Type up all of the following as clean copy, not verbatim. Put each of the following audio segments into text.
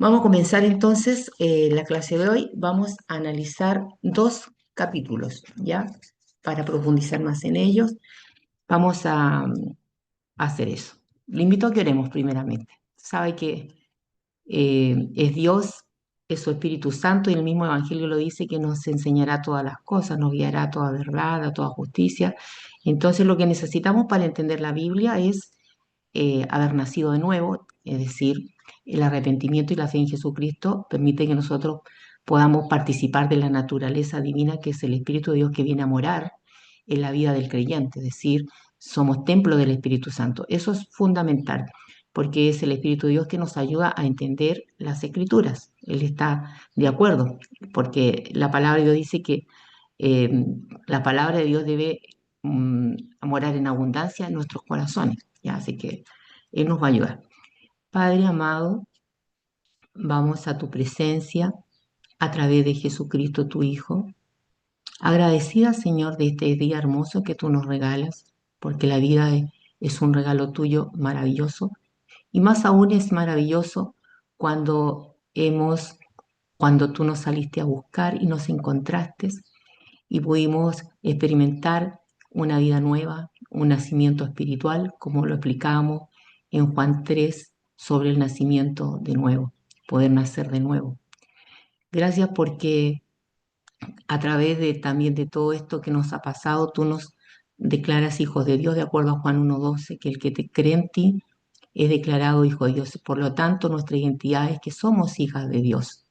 Vamos a comenzar entonces la clase de hoy. Vamos a analizar dos capítulos, ¿ya? Para profundizar más en ellos, vamos a hacer eso. Le invito a que oremos primeramente. Sabe que es Dios, es su Espíritu Santo y el mismo Evangelio lo dice que nos enseñará todas las cosas, nos guiará a toda verdad, a toda justicia. Entonces lo que necesitamos para entender la Biblia es haber nacido de nuevo, es decir, el arrepentimiento y la fe en Jesucristo permite que nosotros podamos participar de la naturaleza divina que es el Espíritu de Dios que viene a morar en la vida del creyente, es decir, somos templo del Espíritu Santo. Eso es fundamental, porque es el Espíritu de Dios que nos ayuda a entender las Escrituras. Él está de acuerdo, porque la palabra de Dios dice que eh, la palabra de Dios debe morar en abundancia en nuestros corazones. ¿Ya? Así que Él nos va a ayudar. Padre amado, vamos a tu presencia a través de Jesucristo, tu Hijo. Agradecida, Señor, de este día hermoso que tú nos regalas, porque la vida es un regalo tuyo maravilloso. Y más aún es maravilloso cuando cuando tú nos saliste a buscar y nos encontraste y pudimos experimentar una vida nueva, un nacimiento espiritual, como lo explicábamos en Juan 3 sobre el nacimiento de nuevo, poder nacer de nuevo. Gracias porque a través también de todo esto que nos ha pasado, tú nos declaras hijos de Dios, de acuerdo a Juan 1:12, que el que te cree en ti es declarado hijo de Dios. Por lo tanto, nuestra identidad es que somos hijas de Dios.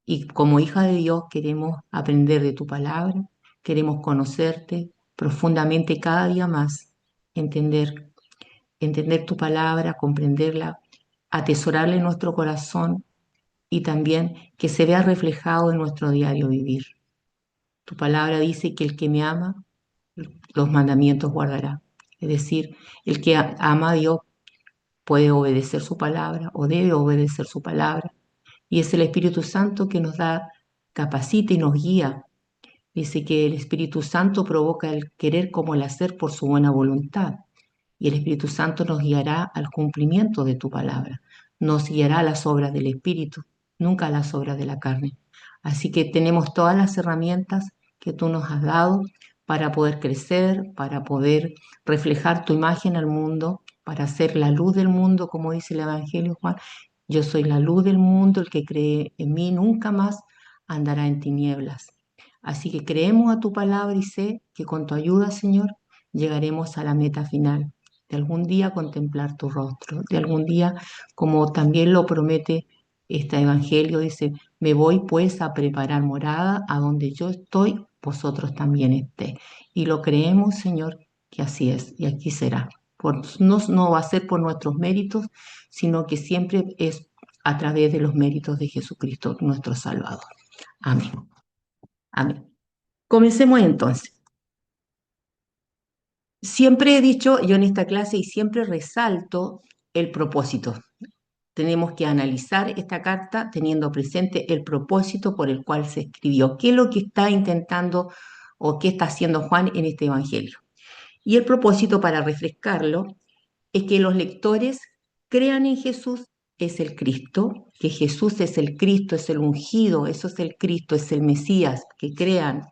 Y como hija de Dios queremos aprender de tu palabra, queremos conocerte profundamente cada día más, entender tu palabra, comprenderla, atesorarla en nuestro corazón y también que se vea reflejado en nuestro diario vivir. Tu palabra dice que el que me ama, los mandamientos guardará. Es decir, el que ama a Dios puede obedecer su palabra o debe obedecer su palabra. Y es el Espíritu Santo que nos da, capacita y nos guía. Dice que el Espíritu Santo provoca el querer como el hacer por su buena voluntad. Y el Espíritu Santo nos guiará al cumplimiento de tu palabra. Nos guiará a las obras del Espíritu, nunca a las obras de la carne. Así que tenemos todas las herramientas que tú nos has dado para poder crecer, para poder reflejar tu imagen al mundo, para ser la luz del mundo, como dice el Evangelio Juan. Yo soy la luz del mundo, el que cree en mí nunca más andará en tinieblas. Así que creemos a tu palabra y sé que con tu ayuda, Señor, llegaremos a la meta final, de algún día contemplar tu rostro, de algún día, como también lo promete este Evangelio, dice, me voy pues a preparar morada, a donde yo estoy, vosotros también esté. Y lo creemos, Señor, que así es, y aquí será. No va a ser por nuestros méritos, sino que siempre es a través de los méritos de Jesucristo, nuestro Salvador. Amén. Amén. Comencemos entonces. Siempre he dicho yo en esta clase y siempre resalto el propósito. Tenemos que analizar esta carta teniendo presente el propósito por el cual se escribió. ¿Qué es lo que está intentando o qué está haciendo Juan en este Evangelio? Y el propósito, para refrescarlo, es que los lectores crean en Jesús, es el Cristo, que Jesús es el Cristo, es el ungido, eso es el Cristo, es el Mesías, que crean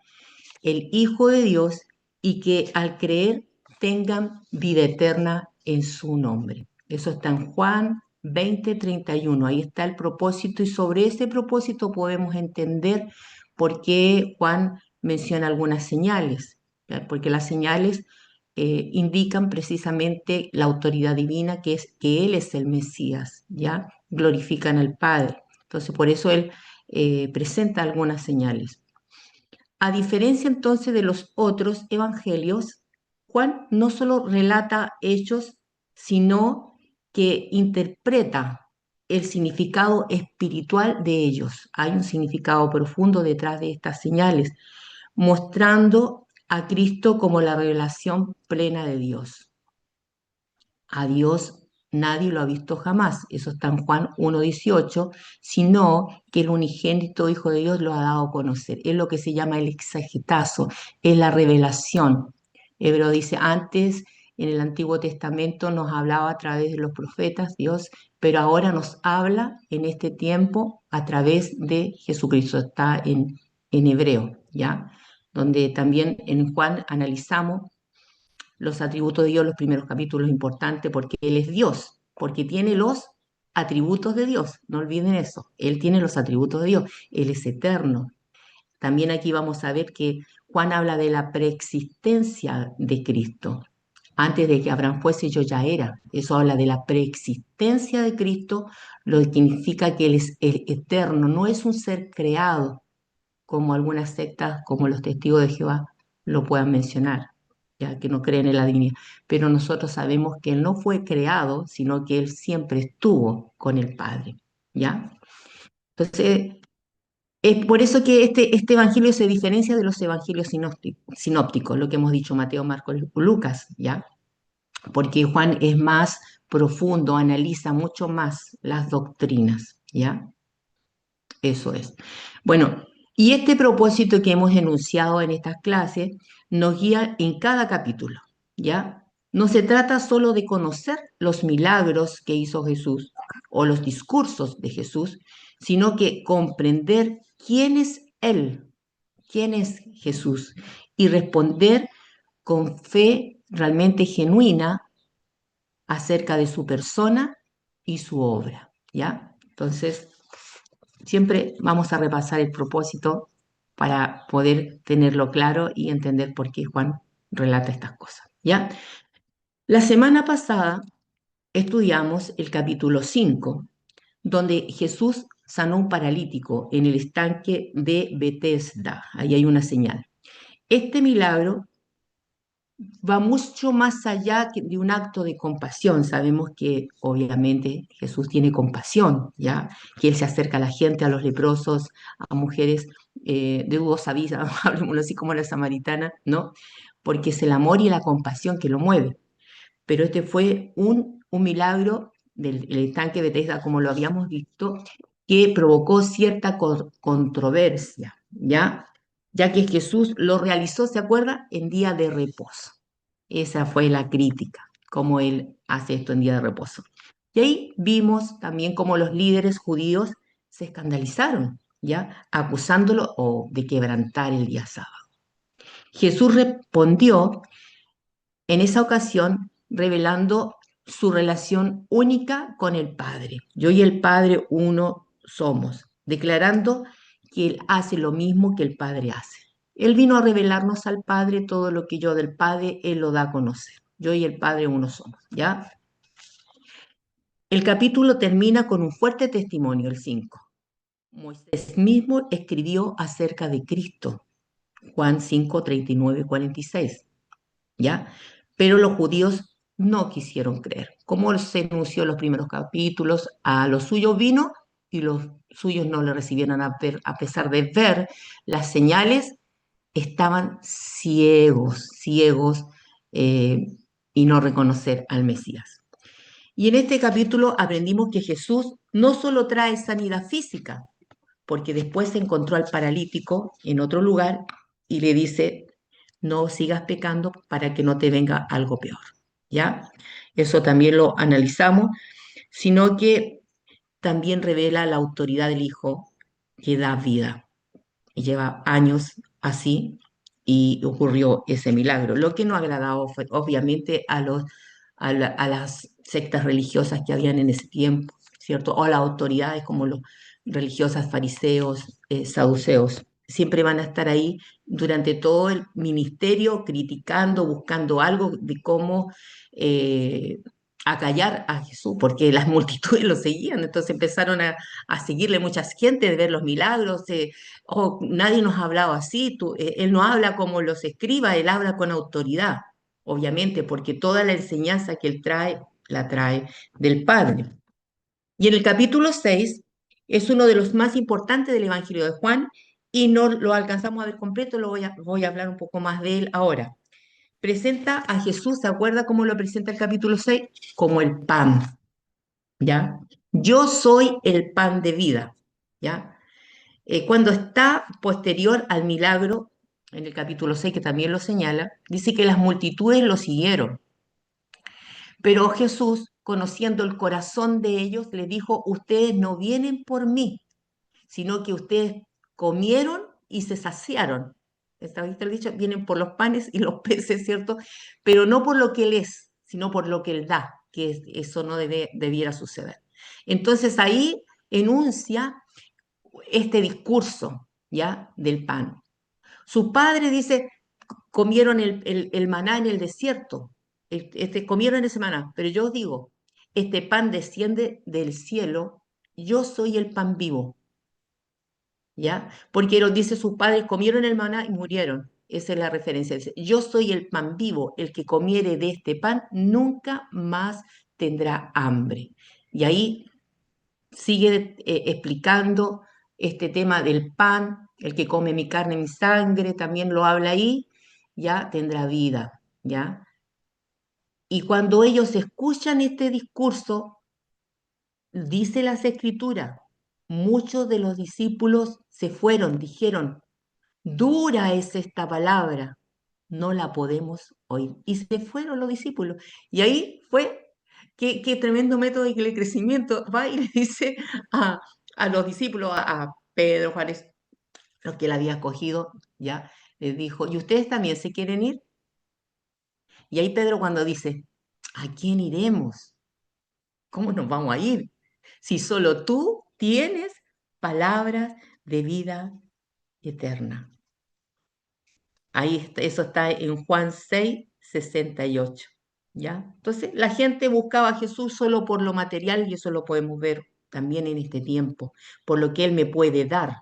el Hijo de Dios y que al creer tengan vida eterna en su nombre. Eso está en Juan 20:31. Ahí está el propósito y sobre ese propósito podemos entender por qué Juan menciona algunas señales, ¿ya? Porque las señales indican precisamente la autoridad divina, que es que Él es el Mesías, ¿ya? Glorifican al Padre. Entonces, por eso Él presenta algunas señales. A diferencia entonces de los otros evangelios, Juan no solo relata hechos, sino que interpreta el significado espiritual de ellos. Hay un significado profundo detrás de estas señales, mostrando a Cristo como la revelación plena de Dios. A Dios nadie lo ha visto jamás, eso está en Juan 1:18, sino que el unigénito Hijo de Dios lo ha dado a conocer. Es lo que se llama el exagitazo, es la revelación. Hebreo dice, antes en el Antiguo Testamento nos hablaba a través de los profetas, Dios, pero ahora nos habla en este tiempo a través de Jesucristo. Está en hebreo, ¿ya? Donde también en Juan analizamos los atributos de Dios, los primeros capítulos importantes, porque Él es Dios, porque tiene los atributos de Dios, no olviden eso, Él tiene los atributos de Dios, Él es eterno. También aquí vamos a ver que Juan habla de la preexistencia de Cristo. Antes de que Abraham fuese, yo ya era. Eso habla de la preexistencia de Cristo, lo que significa que Él es el eterno, no es un ser creado, como algunas sectas, como los testigos de Jehová, lo puedan mencionar, ya que no creen en la divinidad. Pero nosotros sabemos que Él no fue creado, sino que Él siempre estuvo con el Padre, ¿ya? Entonces, es por eso que este evangelio se diferencia de los evangelios sinópticos, lo que hemos dicho Mateo, Marcos y Lucas, ¿ya? Porque Juan es más profundo, analiza mucho más las doctrinas, ¿ya? Eso es. Bueno, y este propósito que hemos enunciado en estas clases nos guía en cada capítulo, ¿ya? No se trata solo de conocer los milagros que hizo Jesús o los discursos de Jesús, sino que comprender quién es Él, quién es Jesús y responder con fe realmente genuina acerca de su persona y su obra, ¿ya? Entonces, siempre vamos a repasar el propósito para poder tenerlo claro y entender por qué Juan relata estas cosas, ¿ya? La semana pasada estudiamos el capítulo 5, donde Jesús sanó a un paralítico en el estanque de Betesda. Ahí hay una señal. Este milagro va mucho más allá de un acto de compasión. Sabemos que obviamente Jesús tiene compasión, ¿ya? Que Él se acerca a la gente, a los leprosos, a mujeres de dudosa vida, hablemoslo así como la samaritana, ¿no? Porque es el amor y la compasión que lo mueve. Pero este fue un milagro del el estanque de Bethesda, como lo habíamos visto, que provocó cierta controversia, ¿ya? Ya que Jesús lo realizó, ¿se acuerda? En día de reposo. Esa fue la crítica, cómo él hace esto en día de reposo. Y ahí vimos también cómo los líderes judíos se escandalizaron, ¿ya? Acusándolo de quebrantar el día sábado. Jesús respondió en esa ocasión revelando su relación única con el Padre. Yo y el Padre uno somos, declarando que Él hace lo mismo que el Padre hace. Él vino a revelarnos al Padre todo lo que yo del Padre, Él lo da a conocer. Yo y el Padre uno somos, ¿ya? El capítulo termina con un fuerte testimonio, el 5. Moisés mismo escribió acerca de Cristo, Juan 5, 39 y 46. ¿Ya? Pero los judíos no quisieron creer. Como se anunció en los primeros capítulos, a los suyos vino y los suyos no le recibieron a pesar de ver las señales, estaban ciegos, ciegos y no reconocer al Mesías. Y en este capítulo aprendimos que Jesús no solo trae sanidad física, porque después se encontró al paralítico en otro lugar y le dice, no sigas pecando para que no te venga algo peor, ¿ya? Eso también lo analizamos, sino que también revela la autoridad del Hijo que da vida. Y lleva años así y ocurrió ese milagro, lo que no agradaba obviamente a las sectas religiosas que habían en ese tiempo, ¿cierto? O a las autoridades como los religiosas, fariseos, saduceos. Siempre van a estar ahí durante todo el ministerio criticando, buscando algo de cómo acallar a Jesús, porque las multitudes lo seguían, entonces empezaron a seguirle mucha gente de ver los milagros, oh, nadie nos ha hablado así, él no habla como los escribas, él habla con autoridad, obviamente, porque toda la enseñanza que él trae, la trae del Padre. Y en el capítulo 6 es uno de los más importantes del Evangelio de Juan y no lo alcanzamos a ver completo, voy a hablar un poco más de él ahora. Presenta a Jesús, ¿se acuerda cómo lo presenta el capítulo 6? Como el pan, ¿ya? Yo soy el pan de vida, ¿ya? Cuando está posterior al milagro, en el capítulo 6, que también lo señala, dice que las multitudes lo siguieron. Pero Jesús, conociendo el corazón de ellos, les dijo, ustedes no vienen por mí, sino que ustedes comieron y se saciaron. ¿Está visto el dicho? Vienen por los panes y los peces, ¿cierto? Pero no por lo que Él es, sino por lo que Él da, que eso no debiera suceder. Entonces ahí enuncia este discurso, ¿ya? Del pan. Su padre dice, comieron el maná en el desierto, comieron ese maná, pero yo os digo, este pan desciende del cielo, yo soy el pan vivo, ¿ya? Porque lo dice sus padres, comieron el maná y murieron. Esa es la referencia. Dice, yo soy el pan vivo, el que comiere de este pan nunca más tendrá hambre. Y ahí sigue explicando este tema del pan, el que come mi carne y mi sangre, también lo habla ahí, ya tendrá vida, ¿ya? Y cuando ellos escuchan este discurso, dice las escrituras, muchos de los discípulos se fueron, dijeron, dura es esta palabra, no la podemos oír. Y se fueron los discípulos. Y ahí fue, qué tremendo método de crecimiento. Va y le dice a los discípulos, a Pedro, Juan, los que él había escogido, ya, les dijo, ¿y ustedes también se quieren ir? Y ahí Pedro cuando dice, ¿a quién iremos? ¿Cómo nos vamos a ir? Si solo tú tienes palabras de vida eterna. Ahí eso está en Juan 6, 68. ¿Ya? Entonces, la gente buscaba a Jesús solo por lo material y eso lo podemos ver también en este tiempo, por lo que Él me puede dar.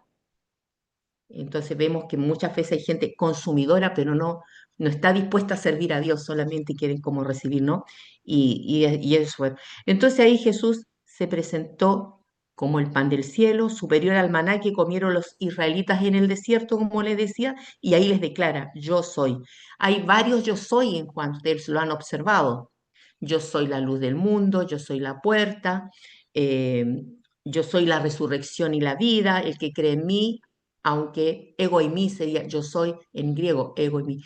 Entonces vemos que muchas veces hay gente consumidora, pero no está dispuesta a servir a Dios, solamente quieren como recibir, ¿no? Y eso es. Entonces ahí Jesús se presentó como el pan del cielo, superior al maná que comieron los israelitas en el desierto, como les decía, y ahí les declara, yo soy. Hay varios yo soy en Juan, ustedes lo han observado. Yo soy la luz del mundo, yo soy la puerta, eh, yo soy la resurrección y la vida, el que cree en mí aunque ego y mí sería yo soy en griego, ego y mí.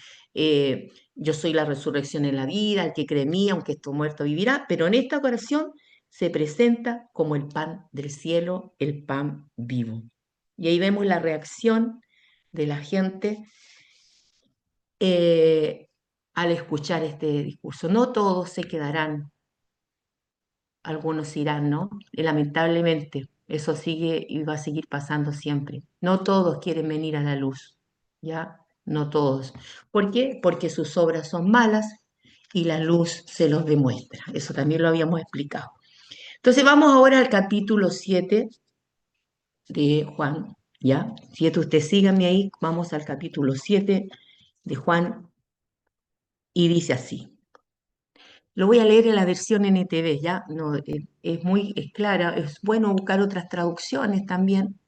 Yo soy la resurrección en la vida, el que cree en mí, aunque esté muerto vivirá, pero en esta ocasión se presenta como el pan del cielo, el pan vivo. Y ahí vemos la reacción de la gente eh, al escuchar este discurso. No todos se quedarán, algunos irán, ¿no? Y lamentablemente, eso sigue y va a seguir pasando siempre. No todos quieren venir a la luz, ¿ya? No todos. ¿Por qué? Porque sus obras son malas y la luz se los demuestra. Eso también lo habíamos explicado. Entonces vamos ahora al capítulo 7 de Juan, ¿ya? 7, usted síganme ahí, vamos al capítulo 7 de Juan y dice así. Lo voy a leer en la versión NTV, ¿ya? No, es clara, es bueno buscar otras traducciones también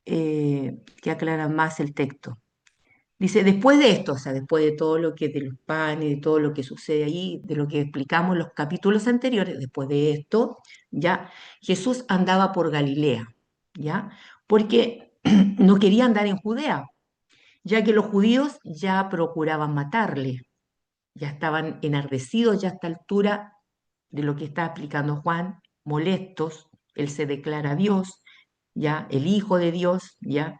que aclaran más el texto. Dice, después de esto, o sea, después de todo lo que de los panes, de todo lo que sucede ahí, de lo que explicamos en los capítulos anteriores, después de esto, ya Jesús andaba por Galilea, ¿ya? Porque no quería andar en Judea, ya que los judíos ya procuraban matarle, ya estaban enardecidos ya a esta altura de lo que está explicando Juan, molestos, él se declara Dios, ya, el Hijo de Dios, ya,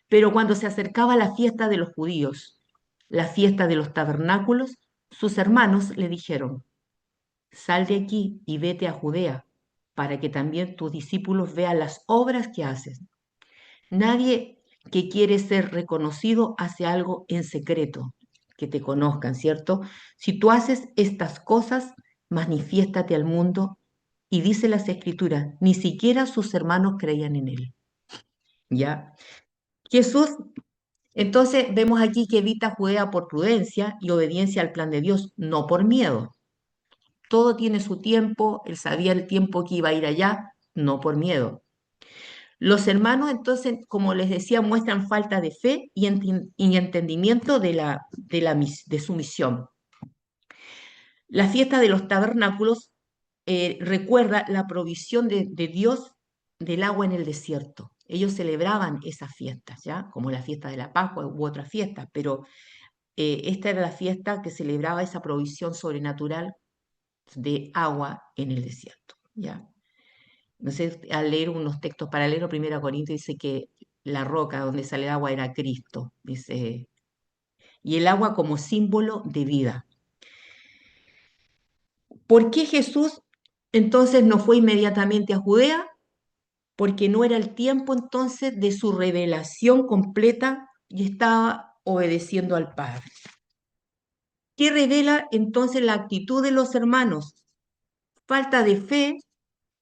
pero cuando se acercaba la fiesta de los judíos, la fiesta de los tabernáculos, sus hermanos le dijeron, sal de aquí y vete a Judea, para que también tus discípulos vean las obras que haces. Nadie que quiere ser reconocido hace algo en secreto, que te conozcan, ¿cierto? Si tú haces estas cosas, manifiéstate al mundo y dice las escrituras, ni siquiera sus hermanos creían en él. ¿Ya? Jesús, entonces vemos aquí que evita Judea por prudencia y obediencia al plan de Dios, no por miedo. Todo tiene su tiempo, él sabía el tiempo que iba a ir allá, no por miedo. Los hermanos, entonces, como les decía, muestran falta de fe y entendimiento de su misión. La fiesta de los tabernáculos recuerda la provisión de Dios del agua en el desierto. Ellos celebraban esas fiestas, ¿ya? Como la fiesta de la Pascua u otras fiestas, pero esta era la fiesta que celebraba esa provisión sobrenatural de agua en el desierto, ¿ya? No sé, al leer unos textos paralelos, 1 Corintios dice que la roca donde sale agua era Cristo, dice, y el agua como símbolo de vida. ¿Por qué Jesús entonces no fue inmediatamente a Judea? Porque no era el tiempo entonces de su revelación completa y estaba obedeciendo al Padre. ¿Qué revela entonces la actitud de los hermanos? Falta de fe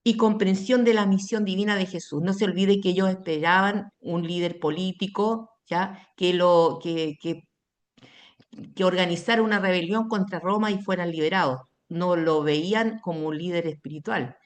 y comprensión de la misión divina de Jesús. No se olvide que ellos esperaban un líder político, ¿ya? Que organizara una rebelión contra Roma y fueran liberados. No lo veían como un líder espiritual.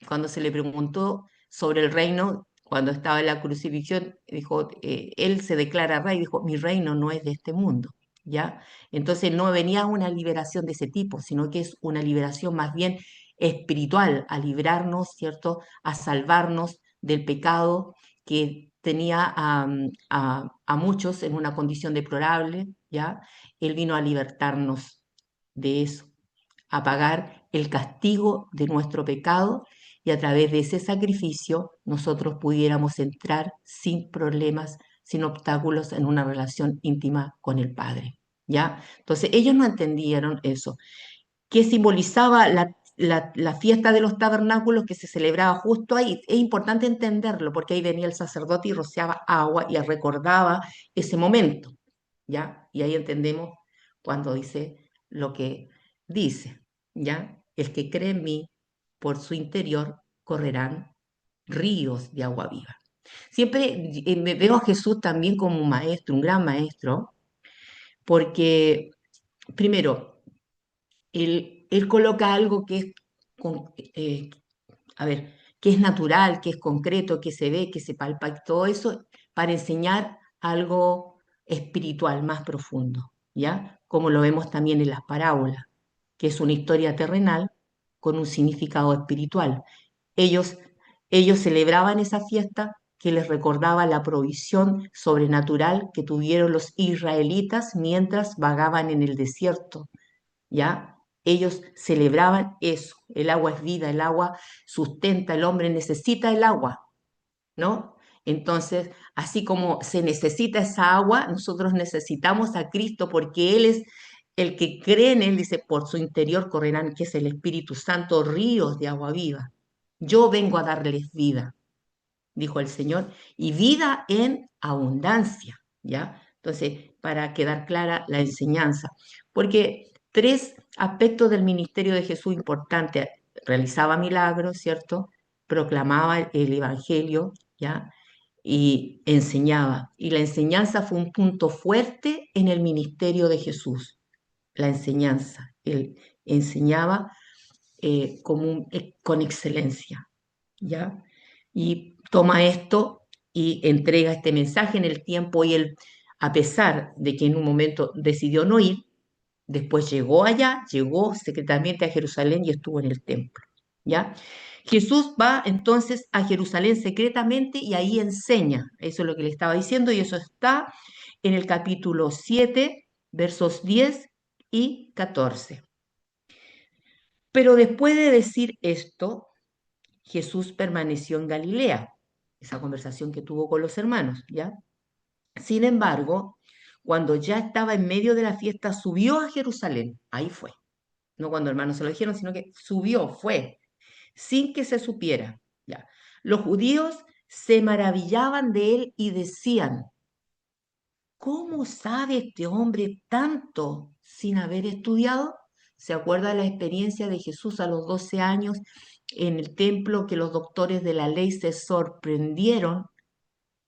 Cuando se le preguntó sobre el reino, cuando estaba en la crucifixión, dijo, él se declara rey, dijo, mi reino no es de este mundo, ¿ya? Entonces no venía una liberación de ese tipo, sino que es una liberación más bien espiritual, a librarnos, ¿cierto? A salvarnos del pecado que tenía a muchos en una condición deplorable, ¿ya? Él vino a libertarnos de eso, a pagar el castigo de nuestro pecado y a través de ese sacrificio nosotros pudiéramos entrar sin problemas, sin obstáculos en una relación íntima con el Padre, ¿ya? Entonces ellos no entendieron eso. ¿Qué simbolizaba la fiesta de los tabernáculos que se celebraba justo ahí? Es importante entenderlo porque ahí venía el sacerdote y rociaba agua y recordaba ese momento, ¿ya? Y ahí entendemos cuando dice lo que dice, ¿ya? El que cree en mí, por su interior correrán ríos de agua viva. Siempre me veo a Jesús también como un maestro, un gran maestro, porque primero, él coloca algo que es, a ver, que es natural, que es concreto, que se ve, que se palpa, y todo eso para enseñar algo espiritual más profundo, ¿ya? Como lo vemos también en las parábolas, que es una historia terrenal con un significado espiritual. Ellos, ellos celebraban esa fiesta que les recordaba la provisión sobrenatural que tuvieron los israelitas mientras vagaban en el desierto, ¿ya? Ellos celebraban eso. El agua es vida, el agua sustenta, el hombre necesita el agua, ¿no? Entonces, así como se necesita esa agua, nosotros necesitamos a Cristo porque Él es el que cree en Él, dice, por su interior correrán, que es el Espíritu Santo, ríos de agua viva. Yo vengo a darles vida, dijo el Señor, y vida en abundancia, ¿ya? Entonces, para quedar clara la enseñanza, porque tres aspectos del ministerio de Jesús importantes: realizaba milagros, ¿cierto? Proclamaba el Evangelio, ¿ya? Y enseñaba. Y la enseñanza fue un punto fuerte en el ministerio de Jesús, la enseñanza. Él enseñaba con excelencia, ¿ya? Y toma esto y entrega este mensaje en el tiempo y él, a pesar de que en un momento decidió no ir, después llegó allá, llegó secretamente a Jerusalén y estuvo en el templo, ¿ya? Jesús va entonces a Jerusalén secretamente y ahí enseña, eso es lo que le estaba diciendo y eso está en el capítulo 7, versos 10 y 14. Pero después de decir esto, Jesús permaneció en Galilea, esa conversación que tuvo con los hermanos, ¿ya? Sin embargo, cuando ya estaba en medio de la fiesta, subió a Jerusalén, ahí fue, no cuando hermanos se lo dijeron, sino que subió, fue, sin que se supiera, ¿ya? Los judíos se maravillaban de él y decían, ¿cómo sabe este hombre tanto sin haber estudiado? ¿Se acuerda de la experiencia de Jesús a los 12 años en el templo, que los doctores de la ley se sorprendieron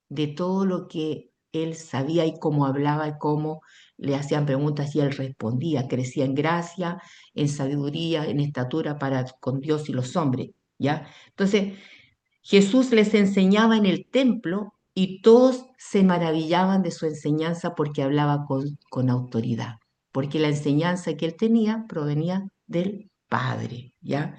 de todo lo que él sabía y cómo hablaba y cómo le hacían preguntas y él respondía? Crecía en gracia, en sabiduría, en estatura para con Dios y los hombres, ¿ya? Entonces, Jesús les enseñaba en el templo y todos se maravillaban de su enseñanza porque hablaba con autoridad, porque la enseñanza que él tenía provenía del Padre, ¿ya?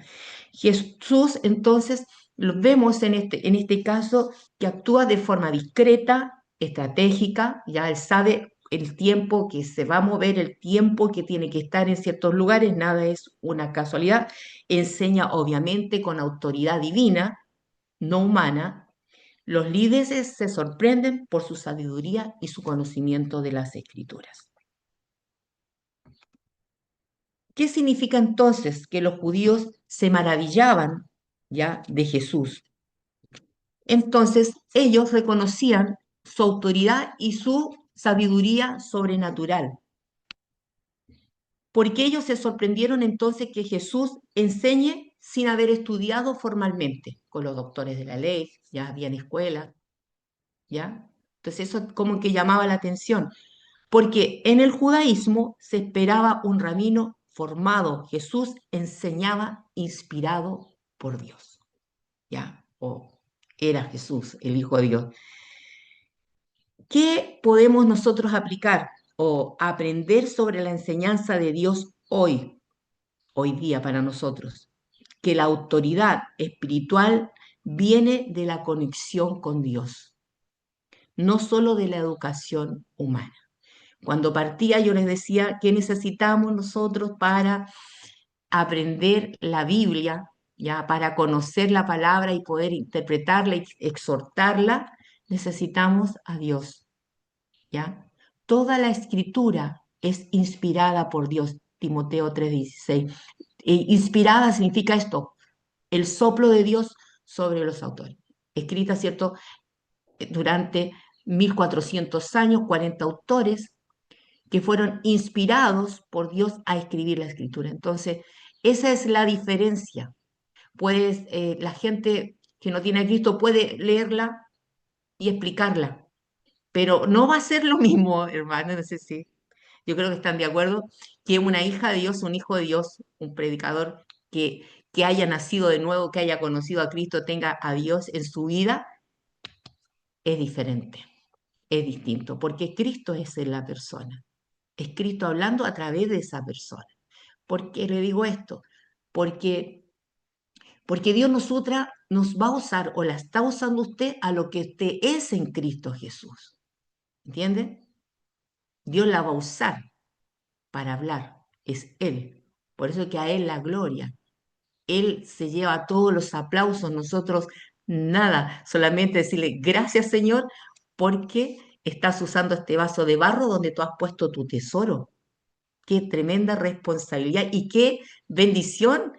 Jesús entonces lo vemos en este caso que actúa de forma discreta, estratégica, ya él sabe el tiempo que se va a mover, el tiempo que tiene que estar en ciertos lugares, nada es una casualidad. Enseña obviamente con autoridad divina, no humana. Los líderes se sorprenden por su sabiduría y su conocimiento de las escrituras. ¿Qué significa entonces que los judíos se maravillaban ya de Jesús? Entonces ellos reconocían su autoridad y su sabiduría sobrenatural. Porque ellos se sorprendieron entonces que Jesús enseñe sin haber estudiado formalmente con los doctores de la ley, ya habían escuela, ¿ya? Entonces eso como que llamaba la atención, porque en el judaísmo se esperaba un rabino formado. Jesús enseñaba inspirado por Dios, ¿ya? O era Jesús, el Hijo de Dios. ¿Qué podemos nosotros aplicar o aprender sobre la enseñanza de Dios hoy día para nosotros? Que la autoridad espiritual viene de la conexión con Dios, no solo de la educación humana. Cuando partía yo les decía que necesitamos nosotros para aprender la Biblia, ya para conocer la palabra y poder interpretarla y exhortarla, necesitamos a Dios, ¿ya? Toda la escritura es inspirada por Dios, Timoteo 3:16. Inspirada significa esto, el soplo de Dios sobre los autores. Escrita, ¿cierto? Durante 1400 años, 40 autores que fueron inspirados por Dios a escribir la escritura. Entonces, esa es la diferencia. Puedes, la gente que no tiene a Cristo puede leerla y explicarla, pero no va a ser lo mismo, hermano, no sé si yo creo que están de acuerdo, que una hija de Dios, un hijo de Dios, un predicador que haya nacido de nuevo, que haya conocido a Cristo, tenga a Dios en su vida, es diferente, es distinto, porque Cristo es en la persona, es Cristo hablando a través de esa persona. ¿Por qué le digo esto? Porque, porque Dios nos va a usar o la está usando usted a lo que usted es en Cristo Jesús. ¿Entiende? Dios la va a usar para hablar, es Él. Por eso que a Él la gloria. Él se lleva todos los aplausos, nosotros nada, solamente decirle gracias Señor porque estás usando este vaso de barro donde tú has puesto tu tesoro. Qué tremenda responsabilidad y qué bendición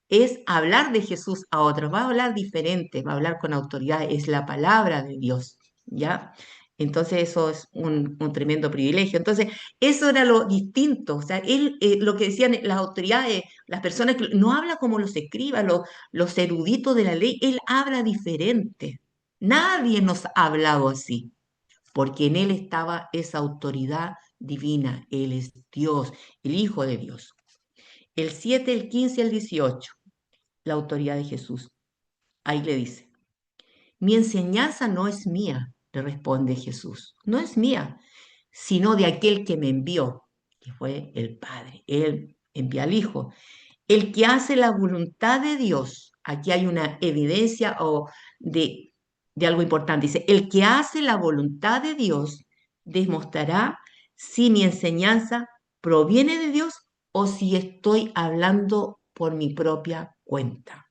es hablar de Jesús a otros. Va a hablar diferente, va a hablar con autoridad, es la palabra de Dios, ¿ya? Entonces eso es un tremendo privilegio. Entonces eso era lo distinto, o sea, él, lo que decían las autoridades, las personas que no habla como los escribas, los eruditos de la ley, él habla diferente. Nadie nos ha hablado así porque en él estaba esa autoridad divina. Él es Dios, el Hijo de Dios. El 7, el 15 y el 18, la autoridad de Jesús. Ahí le dice, mi enseñanza no es mía, le responde Jesús, no es mía, sino de aquel que me envió, que fue el Padre. Él envía al Hijo. El que hace la voluntad de Dios, aquí hay una evidencia de algo importante. Dice, el que hace la voluntad de Dios demostrará si mi enseñanza proviene de Dios o si estoy hablando por mi propia cuenta.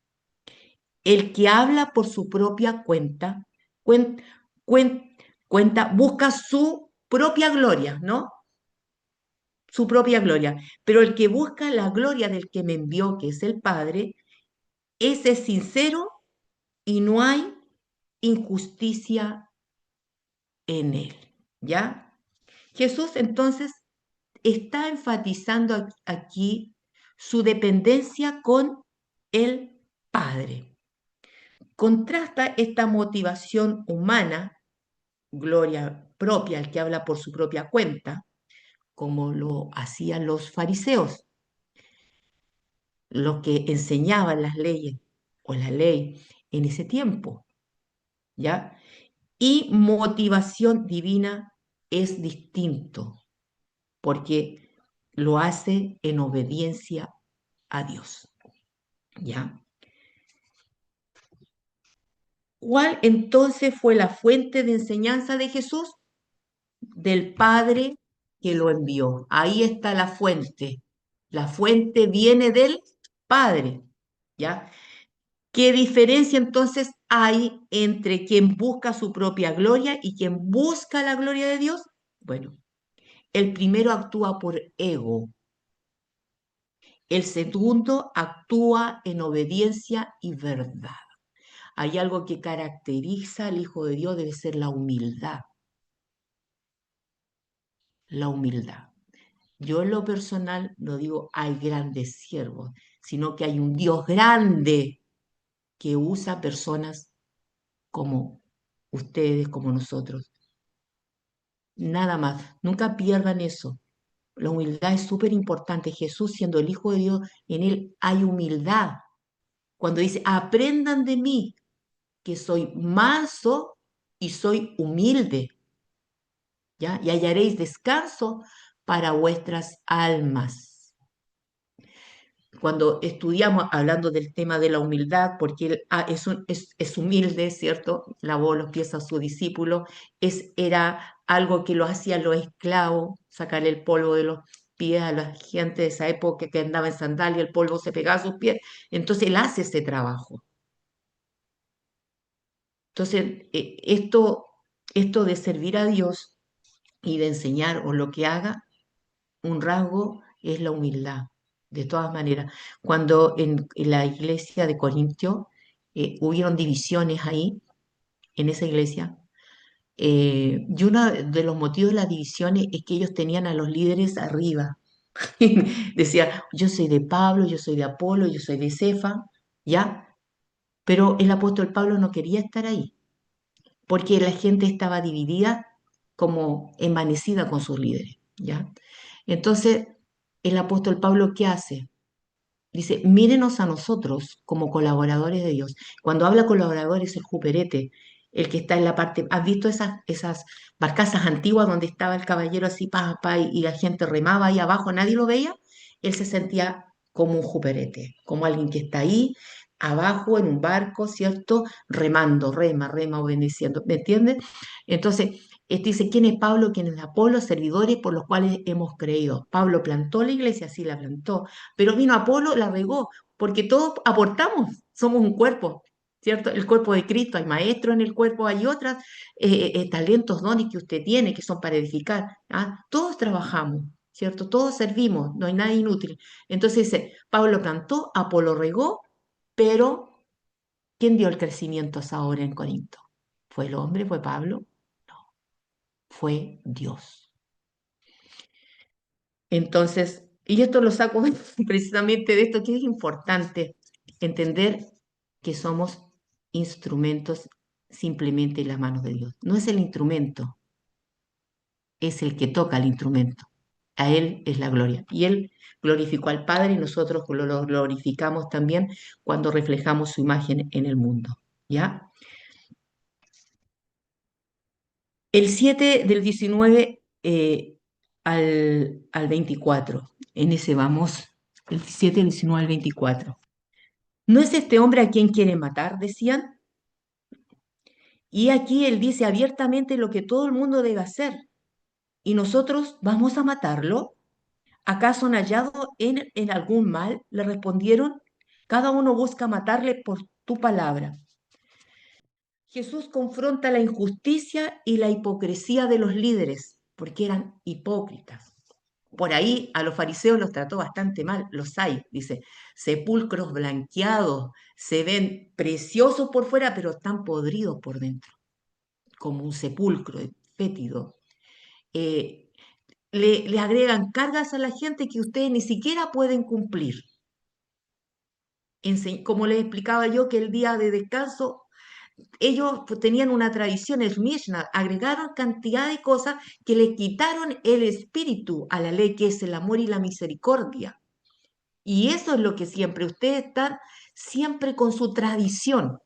El que habla por su propia cuenta, cuen- cuen- cuenta, busca su propia gloria, ¿no? Su propia gloria. Pero el que busca la gloria del que me envió, que es el Padre, ese es sincero y no hay injusticia en él. ¿Ya? Jesús entonces está enfatizando aquí su dependencia con el Padre. Contrasta esta motivación humana, gloria propia, el que habla por su propia cuenta, como lo hacían los fariseos, los que enseñaban las leyes o la ley en ese tiempo, ¿ya? Y motivación divina es distinto, porque lo hace en obediencia a Dios, ¿ya? ¿Cuál entonces fue la fuente de enseñanza de Jesús? Del Padre que lo envió. Ahí está la fuente. La fuente viene del Padre, ¿ya? ¿Qué diferencia entonces hay entre quien busca su propia gloria y quien busca la gloria de Dios? Bueno, el primero actúa por ego, el segundo actúa en obediencia y verdad. Hay algo que caracteriza al Hijo de Dios, debe ser la humildad. La humildad. Yo en lo personal no digo hay grandes siervos, sino que hay un Dios grande que usa personas como ustedes, como nosotros. Nada más. Nunca pierdan eso. La humildad es súper importante. Jesús, siendo el Hijo de Dios, en él hay humildad. Cuando dice, aprendan de mí, que soy manso y soy humilde, ¿ya? Y hallaréis descanso para vuestras almas. Cuando estudiamos, hablando del tema de la humildad, porque él es humilde, ¿cierto? Lavó los pies a su discípulo, era algo que lo hacían los esclavos, sacarle el polvo de los pies a la gente de esa época que andaba en sandalia, el polvo se pegaba a sus pies, entonces él hace ese trabajo. Entonces, esto de servir a Dios y de enseñar o lo que haga, un rasgo es la humildad. De todas maneras, cuando en la iglesia de Corintio hubieron divisiones ahí, en esa iglesia, y uno de los motivos de las divisiones es que ellos tenían a los líderes arriba. Decía, yo soy de Pablo, yo soy de Apolo, yo soy de Cefa, ¿ya? Pero el apóstol Pablo no quería estar ahí, porque la gente estaba dividida como envanecida con sus líderes, ¿ya? Entonces, el apóstol Pablo, ¿qué hace? Dice, mírenos a nosotros como colaboradores de Dios. Cuando habla colaboradores, el juperete, el que está en la parte, ¿has visto esas barcazas antiguas donde estaba el caballero así, y la gente remaba ahí abajo, nadie lo veía? Él se sentía como un juperete, como alguien que está ahí abajo en un barco, ¿cierto? Remando, rema, rema, obedeciendo, ¿me entiendes? Entonces, dice, ¿quién es Pablo? ¿Quién es Apolo? Servidores por los cuales hemos creído. Pablo plantó la iglesia, sí la plantó, pero vino Apolo, la regó, porque todos aportamos, somos un cuerpo, ¿cierto? El cuerpo de Cristo, hay maestros en el cuerpo, hay otros talentos, dones que usted tiene, que son para edificar, ¿ah? Todos trabajamos, ¿cierto? Todos servimos, no hay nada inútil. Entonces dice, Pablo plantó, Apolo regó, pero ¿quién dio el crecimiento a esa obra en Corinto? ¿Fue el hombre? ¿Fue Pablo? No, fue Dios. Entonces, y esto lo saco precisamente de esto, que es importante entender que somos instrumentos simplemente en las manos de Dios. No es el instrumento, es el que toca el instrumento. A Él es la gloria. Y Él glorificó al Padre y nosotros lo glorificamos también cuando reflejamos su imagen en el mundo. ¿Ya? El 7 del 19 al 24, en ese vamos, el 7 del 19 al 24. ¿No es este hombre a quien quiere matar? Decían. Y aquí él dice abiertamente lo que todo el mundo debe hacer. ¿Y nosotros vamos a matarlo? ¿Acaso han hallado en algún mal? Le respondieron. Cada uno busca matarle por tu palabra. Jesús confronta la injusticia y la hipocresía de los líderes, porque eran hipócritas. Por ahí a los fariseos los trató bastante mal, los hay, dice, sepulcros blanqueados, se ven preciosos por fuera, pero están podridos por dentro, como un sepulcro fétido. Eh, le agregan cargas a la gente que ustedes ni siquiera pueden cumplir. Como les explicaba yo, que el día de descanso ellos pues, tenían una tradición, el Mishnah, agregaron cantidad de cosas que le quitaron el espíritu a la ley, que es el amor y la misericordia. Y eso es lo que siempre, ustedes están siempre con su tradición,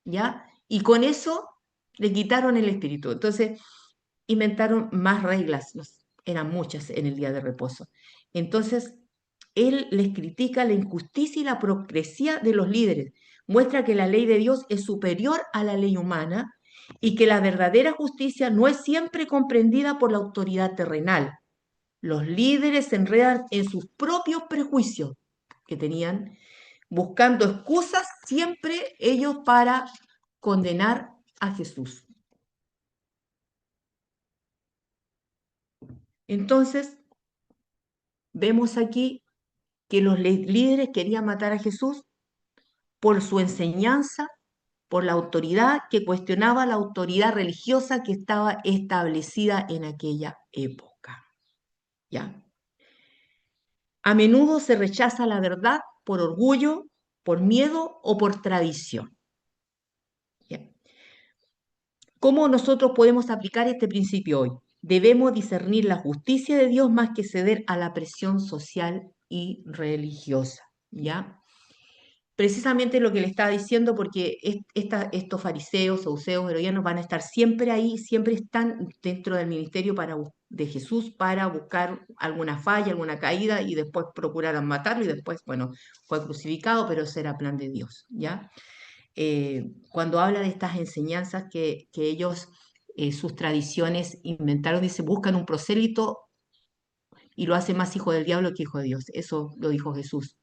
¿ya? Y con eso le quitaron el espíritu. Entonces, inventaron más reglas, eran muchas en el día de reposo. Entonces, él les critica la injusticia y la progresía de los líderes, muestra que la ley de Dios es superior a la ley humana y que la verdadera justicia no es siempre comprendida por la autoridad terrenal. Los líderes se enredan en sus propios prejuicios que tenían, buscando excusas siempre ellos para condenar a Jesús. Entonces, vemos aquí que los líderes querían matar a Jesús por su enseñanza, por la autoridad que cuestionaba la autoridad religiosa que estaba establecida en aquella época. ¿Ya? A menudo se rechaza la verdad por orgullo, por miedo o por tradición. ¿Ya? ¿Cómo nosotros podemos aplicar este principio hoy? Debemos discernir la justicia de Dios más que ceder a la presión social y religiosa. ¿Ya? Precisamente lo que le estaba diciendo, porque estos fariseos, saduceos, herodianos van a estar siempre ahí, siempre están dentro del ministerio de Jesús para buscar alguna falla, alguna caída y después procuraron matarlo y después, bueno, fue crucificado, pero ese era plan de Dios, ¿ya? Cuando habla de estas enseñanzas que ellos, sus tradiciones inventaron, dice, buscan un prosélito y lo hace más hijo del diablo que hijo de Dios. Eso lo dijo Jesús.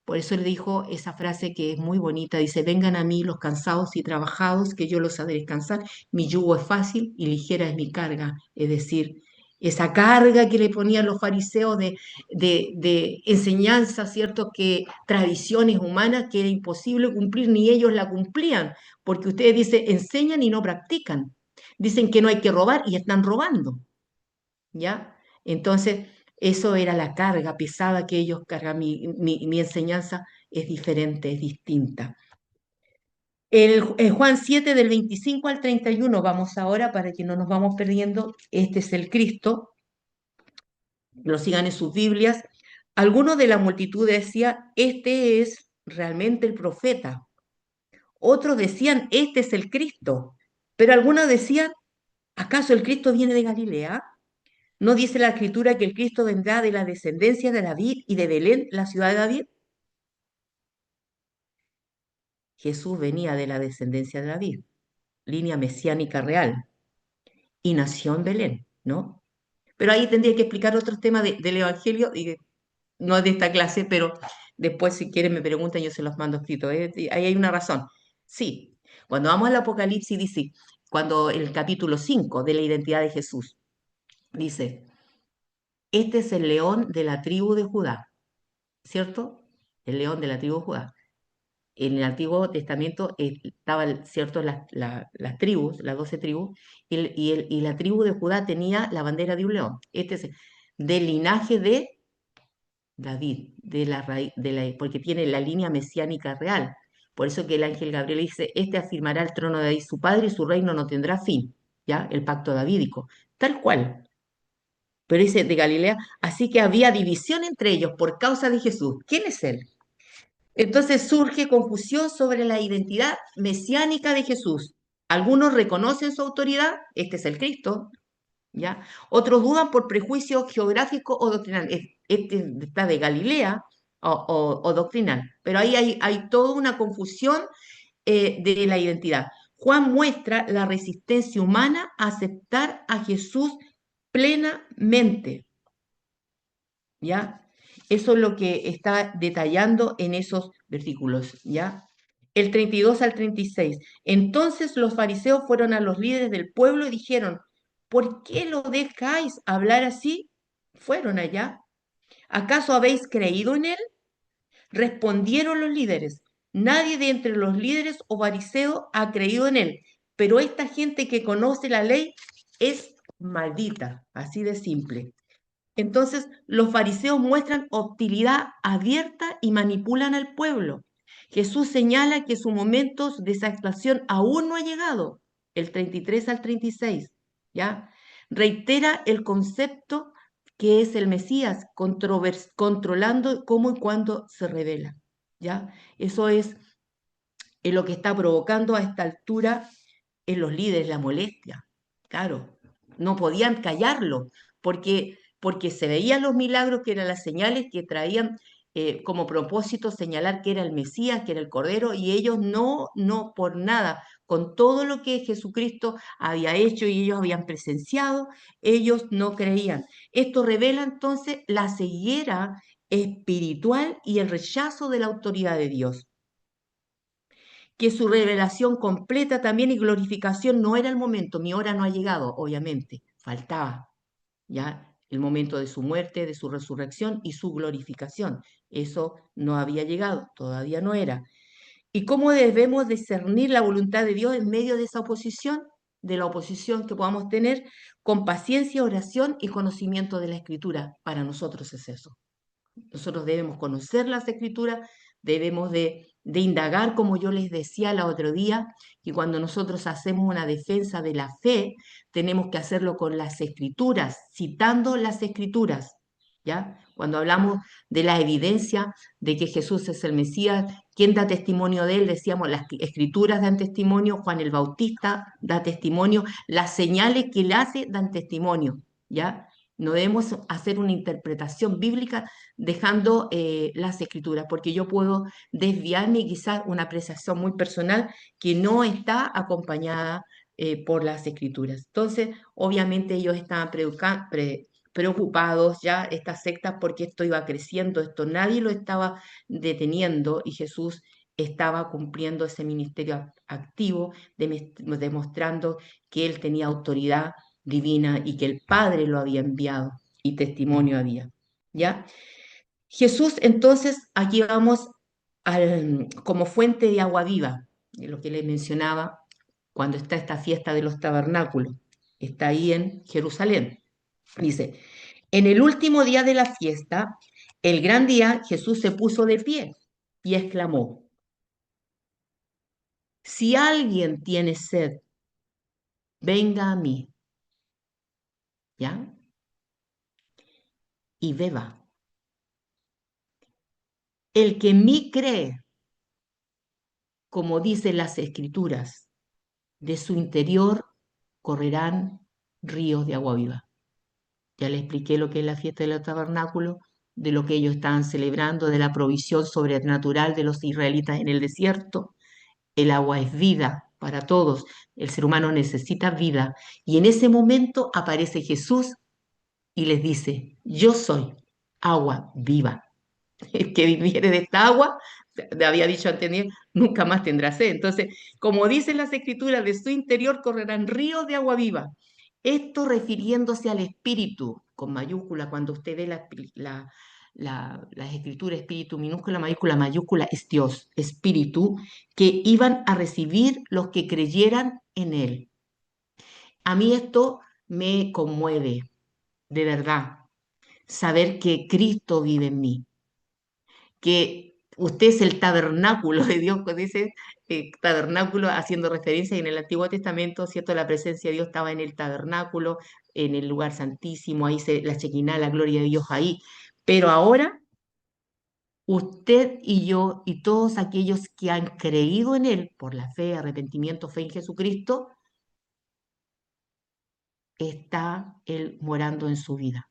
Por eso le dijo esa frase que es muy bonita, dice, vengan a mí los cansados y trabajados, que yo los haré descansar, mi yugo es fácil y ligera es mi carga. Es decir, esa carga que le ponían los fariseos de enseñanza, ¿cierto? Que tradiciones humanas que era imposible cumplir, ni ellos la cumplían, porque ustedes dicen, enseñan y no practican. Dicen que no hay que robar y están robando. ¿Ya? Entonces, eso era la carga pesada que ellos cargan. Mi enseñanza es diferente, es distinta. En Juan 7, del 25 al 31, vamos ahora para que no nos vamos perdiendo. Este es el Cristo, lo sigan en sus Biblias. Algunos de la multitud decían, este es realmente el profeta. Otros decían, este es el Cristo. Pero algunos decían, ¿acaso el Cristo viene de Galilea? ¿No dice la escritura que el Cristo vendrá de la descendencia de David y de Belén, la ciudad de David? Jesús venía de la descendencia de David, línea mesiánica real, y nació en Belén, ¿no? Pero ahí tendría que explicar otros temas del Evangelio, y no es de esta clase, pero después si quieren me preguntan, yo se los mando escritos. Ahí hay una razón. Sí, cuando vamos al Apocalipsis dice, cuando el capítulo 5 de la identidad de Jesús, dice, este es el león de la tribu de Judá, ¿cierto? El león de la tribu de Judá. En el Antiguo Testamento estaban, ¿cierto?, las tribus, las 12 tribus, y la tribu de Judá tenía la bandera de un león. Este es del linaje de David, porque tiene la línea mesiánica real. Por eso que el ángel Gabriel dice, este afirmará el trono de David su padre y su reino no tendrá fin, ¿ya? El pacto davídico. Tal cual. Pero dice de Galilea, así que había división entre ellos por causa de Jesús. ¿Quién es él? Entonces surge confusión sobre la identidad mesiánica de Jesús. Algunos reconocen su autoridad, este es el Cristo, ¿ya? Otros dudan por prejuicio geográfico o doctrinal, este está de Galilea o doctrinal, pero ahí hay toda una confusión de la identidad. Juan muestra la resistencia humana a aceptar a Jesús plenamente, ¿ya? Eso es lo que está detallando en esos versículos, ¿ya? El 32 al 36. Entonces los fariseos fueron a los líderes del pueblo y dijeron, ¿por qué lo dejáis hablar así? Fueron allá. ¿Acaso habéis creído en él? Respondieron los líderes, nadie de entre los líderes o fariseos ha creído en él, pero esta gente que conoce la ley es maldita, así de simple. Entonces, los fariseos muestran hostilidad abierta y manipulan al pueblo. Jesús señala que su momento de exaltación aún no ha llegado, el 33 al 36, ¿ya? Reitera el concepto que es el Mesías, controlando cómo y cuándo se revela, ¿ya? Eso es lo que está provocando a esta altura en los líderes la molestia. Claro, no podían callarlo, porque se veían los milagros que eran las señales que traían como propósito señalar que era el Mesías, que era el Cordero, y ellos no por nada, con todo lo que Jesucristo había hecho y ellos habían presenciado, ellos no creían. Esto revela entonces la ceguera espiritual y el rechazo de la autoridad de Dios, que su revelación completa también y glorificación no era el momento, mi hora no ha llegado, obviamente, faltaba ya el momento de su muerte, de su resurrección y su glorificación. Eso no había llegado, todavía no era. ¿Y cómo debemos discernir la voluntad de Dios en medio de esa oposición? De la oposición que podamos tener con paciencia, oración y conocimiento de la Escritura. Para nosotros es eso. Nosotros debemos conocer las escrituras, debemos de indagar, como yo les decía el otro día, y cuando nosotros hacemos una defensa de la fe, tenemos que hacerlo con las escrituras, citando las escrituras, ¿ya? Cuando hablamos de la evidencia de que Jesús es el Mesías, ¿quién da testimonio de él? Decíamos, las escrituras dan testimonio, Juan el Bautista da testimonio, las señales que él hace dan testimonio, ¿ya? No debemos hacer una interpretación bíblica dejando las escrituras, porque yo puedo desviarme y quizás una apreciación muy personal que no está acompañada por las escrituras. Entonces, obviamente ellos estaban preocupados ya, estas sectas, porque esto iba creciendo, esto nadie lo estaba deteniendo y Jesús estaba cumpliendo ese ministerio activo, demostrando que él tenía autoridad divina y que el Padre lo había enviado y testimonio había. ¿Ya? Jesús, entonces, aquí vamos como fuente de agua viva, lo que le mencionaba cuando está esta fiesta de los tabernáculos. Está ahí en Jerusalén. Dice, en el último día de la fiesta, el gran día, Jesús se puso de pie y exclamó, si alguien tiene sed, venga a mí, ¿ya? Y beba. El que en mí cree, como dicen las escrituras, de su interior correrán ríos de agua viva. Ya les expliqué lo que es la fiesta del tabernáculo, de lo que ellos estaban celebrando, de la provisión sobrenatural de los israelitas en el desierto. El agua es vida para todos. El ser humano necesita vida. Y en ese momento aparece Jesús y les dice, yo soy agua viva. El que viviere de esta agua, había dicho antes, nunca más tendrá sed. Entonces, como dicen las escrituras, de su interior correrán ríos de agua viva. Esto refiriéndose al espíritu, con mayúscula, cuando usted ve las escrituras, espíritu, minúscula, mayúscula, es Dios, espíritu, que iban a recibir los que creyeran en Él. A mí esto me conmueve, de verdad, saber que Cristo vive en mí, que usted es el tabernáculo de Dios, que dice tabernáculo haciendo referencia y en el Antiguo Testamento, ¿cierto? La presencia de Dios estaba en el tabernáculo, en el lugar santísimo, ahí la Shekinah, la gloria de Dios ahí. Pero ahora, usted y yo y todos aquellos que han creído en Él por la fe, arrepentimiento, fe en Jesucristo, está Él morando en su vida.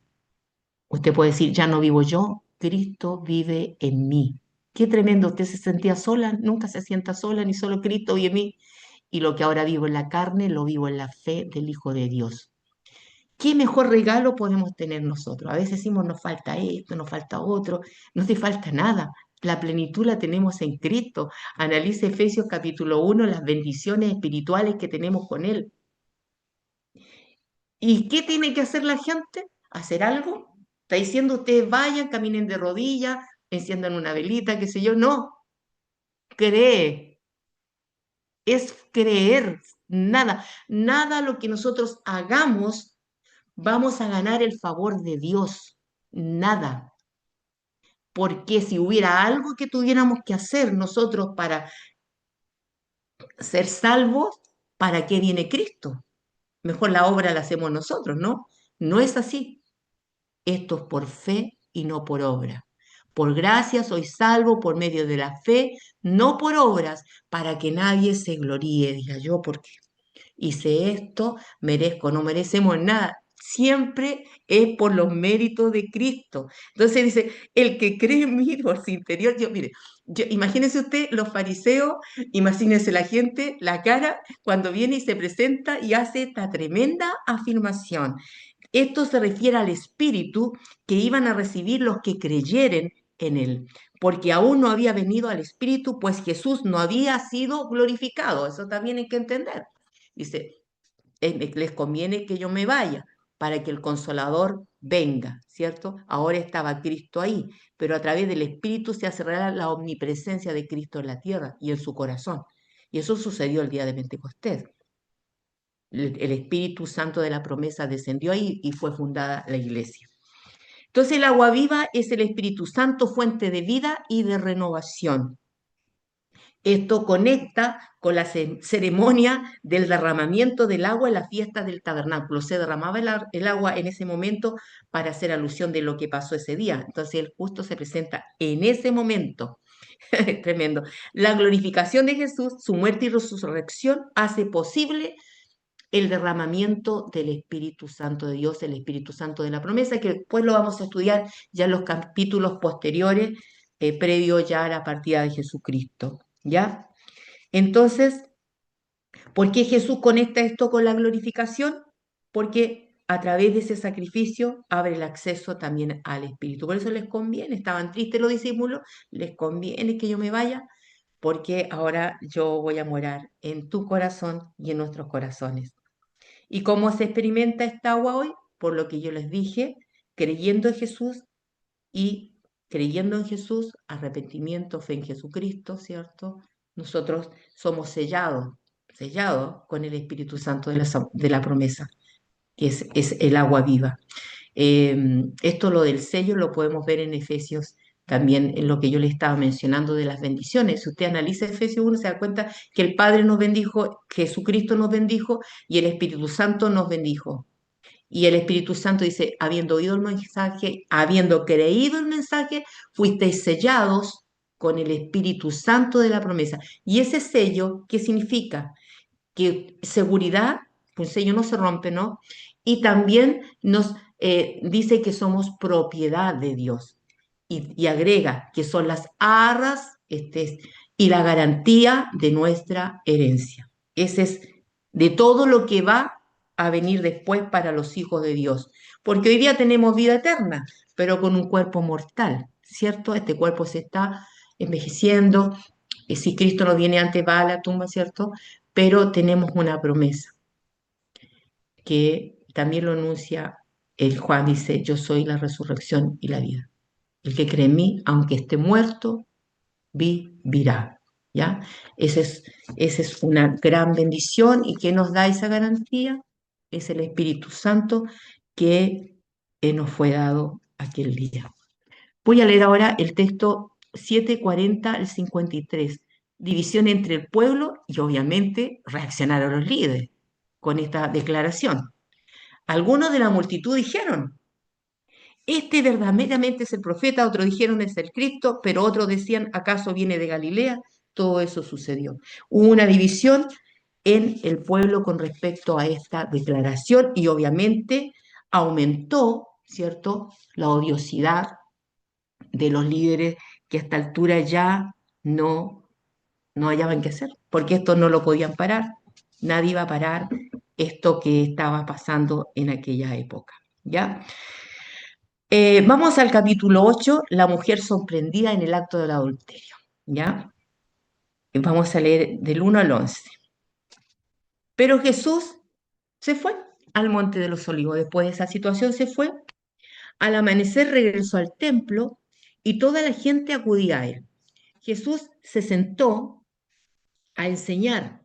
Usted puede decir, ya no vivo yo, Cristo vive en mí. Qué tremendo, usted se sentía sola, nunca se sienta sola, ni solo Cristo vive en mí. Y lo que ahora vivo en la carne, lo vivo en la fe del Hijo de Dios. ¿Qué mejor regalo podemos tener nosotros? A veces decimos, nos falta esto, nos falta otro, no te falta nada. La plenitud la tenemos en Cristo. Analice Efesios capítulo 1, las bendiciones espirituales que tenemos con Él. ¿Y qué tiene que hacer la gente? ¿Hacer algo? Está diciendo ustedes vayan, caminen de rodillas, enciendan una velita, qué sé yo. No, cree, es creer. Nada, nada lo que nosotros hagamos vamos a ganar el favor de Dios. Nada. Porque si hubiera algo que tuviéramos que hacer nosotros para ser salvos, ¿para qué viene Cristo? Mejor la obra la hacemos nosotros, ¿no? No es así. Esto es por fe y no por obra. Por gracia soy salvo por medio de la fe, no por obras, para que nadie se gloríe, diga yo, porque hice esto, merezco, no merecemos nada. siempre es por los méritos de Cristo. Entonces dice, el que cree en mí por su interior, mire, imagínese usted los fariseos, imagínese la gente, la cara, cuando viene y se presenta y hace esta tremenda afirmación. Esto se refiere al Espíritu que iban a recibir los que creyeren en él, porque aún no había venido al Espíritu, pues Jesús no había sido glorificado. Eso también hay que entender. Dice, les conviene que yo me vaya para que el Consolador venga, ¿cierto? Ahora estaba Cristo ahí, pero a través del Espíritu se hace real la omnipresencia de Cristo en la tierra y en su corazón. Y eso sucedió el día de Pentecostés. El Espíritu Santo de la promesa descendió ahí y fue fundada la iglesia. Entonces el agua viva es el Espíritu Santo, fuente de vida y de renovación. Esto conecta con la ceremonia del derramamiento del agua en la fiesta del tabernáculo. Se derramaba el agua en ese momento para hacer alusión de lo que pasó ese día. Entonces el justo se presenta en ese momento. Tremendo. La glorificación de Jesús, su muerte y resurrección hace posible el derramamiento del Espíritu Santo de Dios, el Espíritu Santo de la promesa, que después lo vamos a estudiar ya en los capítulos posteriores, previo ya a la partida de Jesucristo, ¿ya? Entonces, ¿por qué Jesús conecta esto con la glorificación? Porque a través de ese sacrificio abre el acceso también al Espíritu. Por eso les conviene, estaban tristes los discípulos, les conviene que yo me vaya, porque ahora yo voy a morar en tu corazón y en nuestros corazones. ¿Y cómo se experimenta esta agua hoy? Por lo que yo les dije, creyendo en Jesús y creyendo en Jesús, arrepentimiento, fe en Jesucristo, ¿cierto? Nosotros somos sellados con el Espíritu Santo de la promesa, que es el agua viva. Esto, lo del sello, lo podemos ver en Efesios también, en lo que yo le estaba mencionando de las bendiciones. Si usted analiza Efesios 1, se da cuenta que el Padre nos bendijo, Jesucristo nos bendijo y el Espíritu Santo nos bendijo. Y el Espíritu Santo dice, habiendo oído el mensaje, habiendo creído el mensaje, fuisteis sellados con el Espíritu Santo de la promesa. ¿Y ese sello qué significa? Que seguridad, un sello no se rompe, ¿no? Y también nos dice que somos propiedad de Dios. Y agrega que son las arras y la garantía de nuestra herencia. Ese es de todo lo que va a venir después para los hijos de Dios. Porque hoy día tenemos vida eterna, pero con un cuerpo mortal, ¿cierto? Este cuerpo se está envejeciendo. Si Cristo no viene antes, va a la tumba, ¿cierto? Pero tenemos una promesa que también lo anuncia el Juan, dice, yo soy la resurrección y la vida. El que cree en mí, aunque esté muerto, vivirá. ¿Ya? Esa es una gran bendición. ¿Y qué nos da esa garantía? Es el Espíritu Santo que nos fue dado aquel día. Voy a leer ahora el texto 7:40 al 53. División entre el pueblo y obviamente reaccionaron los líderes con esta declaración. Algunos de la multitud dijeron, este verdaderamente es el profeta, otros dijeron es el Cristo, pero otros decían, ¿acaso viene de Galilea? Todo eso sucedió. Hubo una división en el pueblo con respecto a esta declaración y obviamente aumentó, ¿cierto?, la odiosidad de los líderes que a esta altura ya no hallaban qué hacer, porque esto no lo podían parar. Nadie iba a parar esto que estaba pasando en aquella época, ¿ya? Vamos al capítulo 8, la mujer sorprendida en el acto del adulterio, ¿ya? Vamos a leer del 1 al 11. Pero Jesús se fue al monte de los olivos. Después de esa situación se fue. Al amanecer regresó al templo y toda la gente acudía a él. Jesús se sentó a enseñar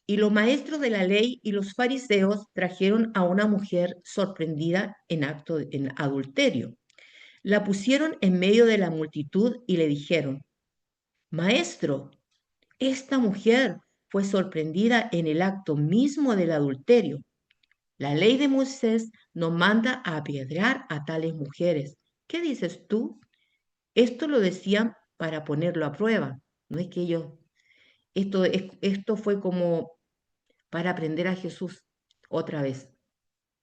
y los maestros de la ley y los fariseos trajeron a una mujer sorprendida en adulterio. La pusieron en medio de la multitud y le dijeron, Maestro, esta mujer fue sorprendida en el acto mismo del adulterio. La ley de Moisés nos manda a apedrear a tales mujeres. ¿Qué dices tú? Esto lo decían para ponerlo a prueba. No es que esto fue como para aprender a Jesús otra vez.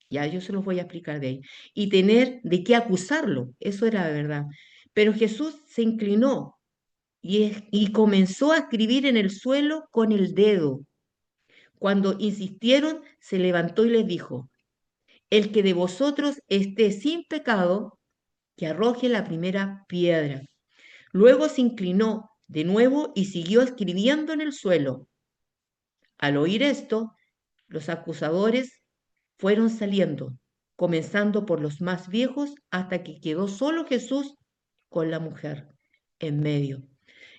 Ya yo se los voy a explicar de ahí. Y tener de qué acusarlo, eso era la verdad. Pero Jesús se inclinó y comenzó a escribir en el suelo con el dedo. Cuando insistieron, se levantó y les dijo, el que de vosotros esté sin pecado, que arroje la primera piedra. Luego se inclinó de nuevo y siguió escribiendo en el suelo. Al oír esto, los acusadores fueron saliendo, comenzando por los más viejos hasta que quedó solo Jesús con la mujer en medio.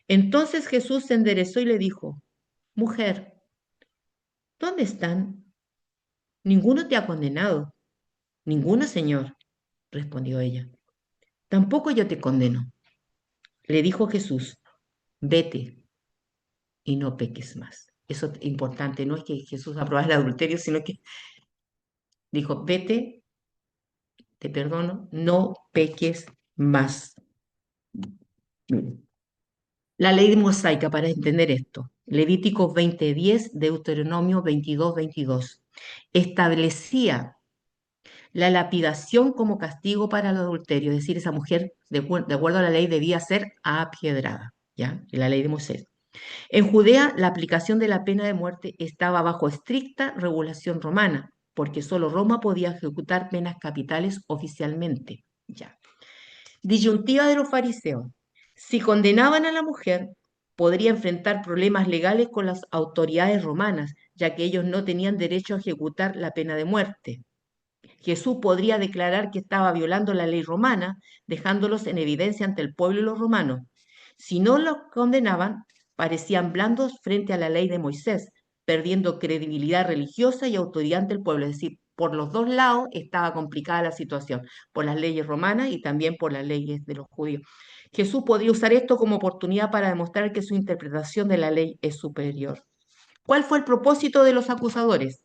Entonces Jesús se enderezó y le dijo, mujer, ¿dónde están? Ninguno te ha condenado. Ninguno, Señor, respondió ella. Tampoco yo te condeno. Le dijo Jesús, vete y no peques más. Eso es importante, no es que Jesús aprobara el adulterio, sino que dijo, vete, te perdono, no peques más. La ley mosaica para entender esto. Levíticos 20:10, Deuteronomio 22:22. Establecía la lapidación como castigo para el adulterio, es decir, esa mujer, de acuerdo a la ley, debía ser apiedrada, ¿ya? En la ley de Moisés. En Judea, la aplicación de la pena de muerte estaba bajo estricta regulación romana, porque solo Roma podía ejecutar penas capitales oficialmente, ¿ya? Disyuntiva de los fariseos. Si condenaban a la mujer, podría enfrentar problemas legales con las autoridades romanas, ya que ellos no tenían derecho a ejecutar la pena de muerte. Jesús podría declarar que estaba violando la ley romana, dejándolos en evidencia ante el pueblo y los romanos. Si no los condenaban, parecían blandos frente a la ley de Moisés, perdiendo credibilidad religiosa y autoridad ante el pueblo. Es decir, por los dos lados estaba complicada la situación, por las leyes romanas y también por las leyes de los judíos. Jesús podría usar esto como oportunidad para demostrar que su interpretación de la ley es superior. ¿Cuál fue el propósito de los acusadores?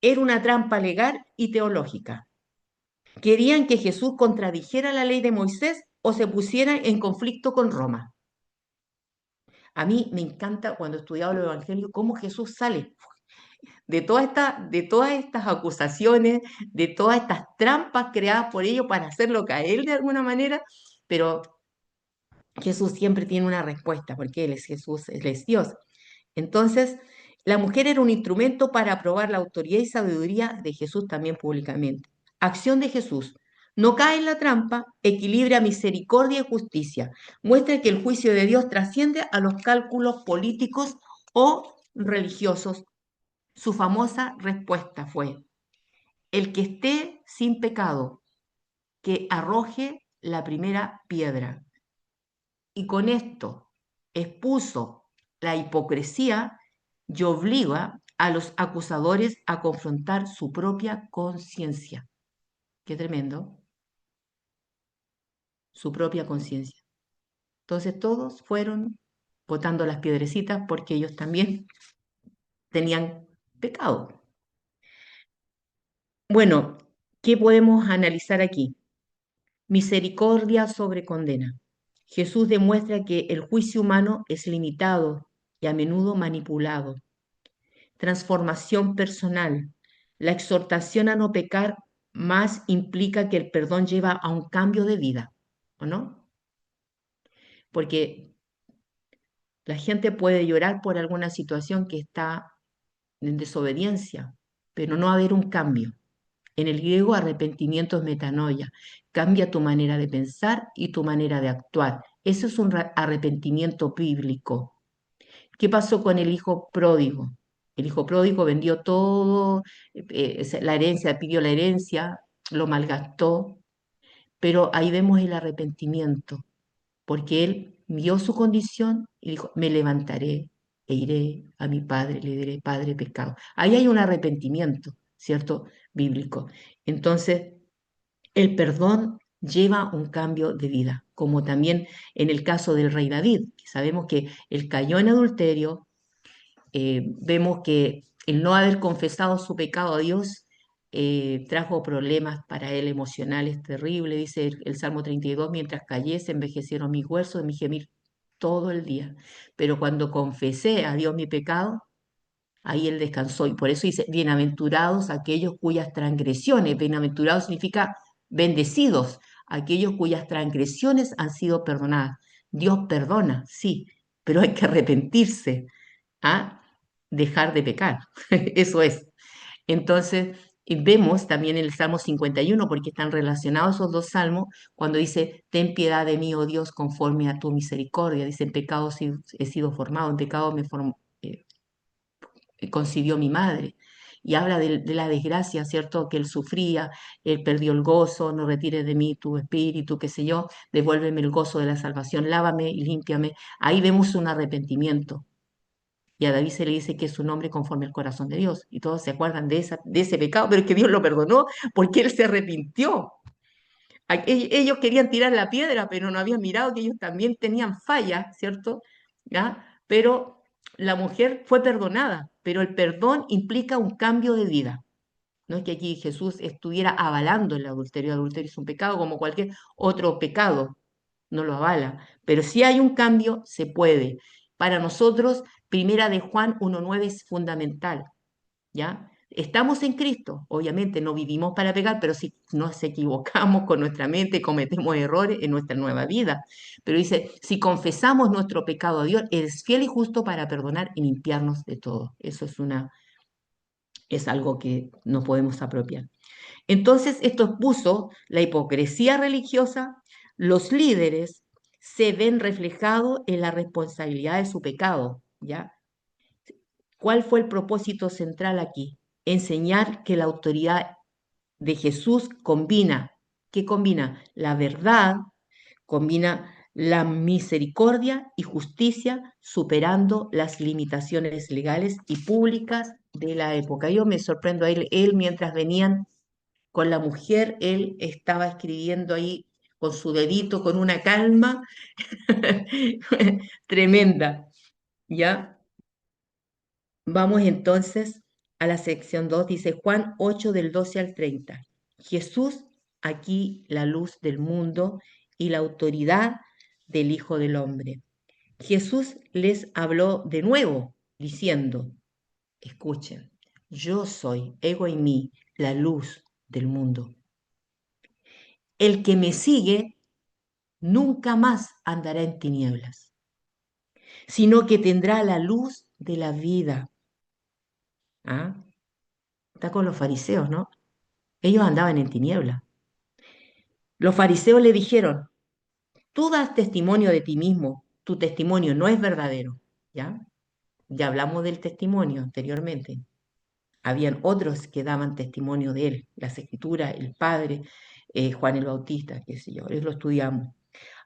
Era una trampa legal y teológica. Querían que Jesús contradijera la ley de Moisés o se pusiera en conflicto con Roma. A mí me encanta cuando he estudiado los evangelios cómo Jesús sale de todas estas acusaciones, de todas estas trampas creadas por ellos para hacerlo caer de alguna manera, pero Jesús siempre tiene una respuesta porque Él es Jesús, Él es Dios. Entonces, la mujer era un instrumento para probar la autoridad y sabiduría de Jesús también públicamente. Acción de Jesús. No cae en la trampa, equilibra misericordia y justicia. Muestra que el juicio de Dios trasciende a los cálculos políticos o religiosos. Su famosa respuesta fue, el que esté sin pecado, que arroje la primera piedra. Y con esto expuso la hipocresía y obliga a los acusadores a confrontar su propia conciencia. Qué tremendo, su propia conciencia. Entonces todos fueron botando las piedrecitas porque ellos también tenían pecado. Bueno, ¿qué podemos analizar aquí? Misericordia sobre condena. Jesús demuestra que el juicio humano es limitado y a menudo manipulado. Transformación personal. La exhortación a no pecar más implica que el perdón lleva a un cambio de vida, ¿o no? Porque la gente puede llorar por alguna situación que está en desobediencia, pero no haber un cambio. En el griego, arrepentimiento es metanoia. Cambia tu manera de pensar y tu manera de actuar. Eso es un arrepentimiento bíblico. ¿Qué pasó con el hijo pródigo? El hijo pródigo vendió todo, la herencia, pidió la herencia, lo malgastó, pero ahí vemos el arrepentimiento, porque él vio su condición y dijo, me levantaré e iré a mi padre, le diré, Padre, pecado. Ahí hay un arrepentimiento, ¿cierto? Bíblico. Entonces, el perdón lleva un cambio de vida, como también en el caso del rey David, que sabemos que él cayó en adulterio, vemos que el no haber confesado su pecado a Dios trajo problemas para él emocionales terribles, dice el Salmo 32, mientras callé se envejecieron mis huesos de mi gemir todo el día, pero cuando confesé a Dios mi pecado, Ahí él descansó y por eso dice, bienaventurados aquellos cuyas transgresiones, bienaventurado significa bendecidos, aquellos cuyas transgresiones han sido perdonadas. Dios perdona, sí, pero hay que arrepentirse, a dejar de pecar. Eso es. Entonces, vemos también en el Salmo 51, porque están relacionados esos dos salmos, cuando dice, ten piedad de mí, oh Dios, conforme a tu misericordia. Dice, en pecado he sido formado, en pecado concibió mi madre. Y habla de la desgracia, ¿cierto? Que él sufría, él perdió el gozo, no retires de mí tu espíritu, qué sé yo, devuélveme el gozo de la salvación, lávame y límpiame. Ahí vemos un arrepentimiento. Y a David se le dice que es un hombre conforme al corazón de Dios. Y todos se acuerdan de ese pecado, pero es que Dios lo perdonó porque él se arrepintió. Ellos querían tirar la piedra, pero no habían mirado que ellos también tenían fallas, ¿cierto? ¿Ya? Pero la mujer fue perdonada, pero el perdón implica un cambio de vida. No es que aquí Jesús estuviera avalando el adulterio. El adulterio es un pecado como cualquier otro pecado, no lo avala. Pero si hay un cambio, se puede. Para nosotros, Primera de Juan 1.9 es fundamental, ¿ya? Estamos en Cristo, obviamente no vivimos para pecar, pero si nos equivocamos con nuestra mente, cometemos errores en nuestra nueva vida. Pero dice, si confesamos nuestro pecado a Dios, es fiel y justo para perdonar y limpiarnos de todo. Eso es algo que no podemos apropiar. Entonces, esto expuso la hipocresía religiosa, los líderes se ven reflejados en la responsabilidad de su pecado, ¿ya? ¿Cuál fue el propósito central aquí? Enseñar que la autoridad de Jesús combina, ¿qué combina? La verdad, combina la misericordia y justicia, superando las limitaciones legales y públicas de la época. Yo me sorprendo a él mientras venían con la mujer, él estaba escribiendo ahí con su dedito, con una calma tremenda, ¿ya? Vamos entonces a la sección 2. Dice Juan 8 del 12 al 30. Jesús, aquí la luz del mundo y la autoridad del Hijo del Hombre. Jesús les habló de nuevo, diciendo, escuchen, yo soy, ego y mí, la luz del mundo. El que me sigue nunca más andará en tinieblas, sino que tendrá la luz de la vida. ¿Ah? Está con los fariseos, ¿no? Ellos andaban en tinieblas. Los fariseos le dijeron, tú das testimonio de ti mismo, tu testimonio no es verdadero, ¿ya? Ya hablamos del testimonio anteriormente. Habían otros que daban testimonio de él, las escrituras, el Padre, Juan el Bautista, qué sé yo, eso lo estudiamos.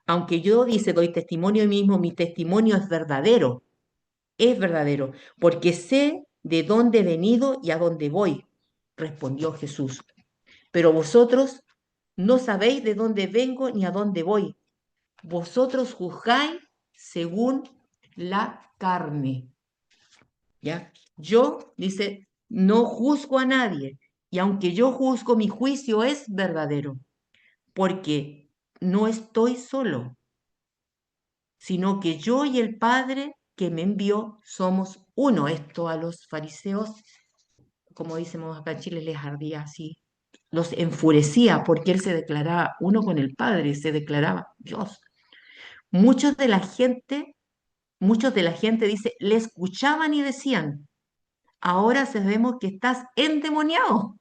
Aunque yo, dice, doy testimonio de mí mismo, mi testimonio es verdadero, porque sé de dónde he venido y a dónde voy, respondió Jesús. Pero vosotros no sabéis de dónde vengo ni a dónde voy. Vosotros juzgáis según la carne. ¿Ya? Yo, dice, no juzgo a nadie. Y aunque yo juzgo, mi juicio es verdadero, porque no estoy solo, sino que yo y el Padre que me envió somos uno. Esto a los fariseos, como decimos acá en Chile, les ardía así, los enfurecía porque él se declaraba uno con el Padre, se declaraba Dios. Muchos de la gente, muchos de la gente dice, le escuchaban y decían, ahora sabemos que estás endemoniado.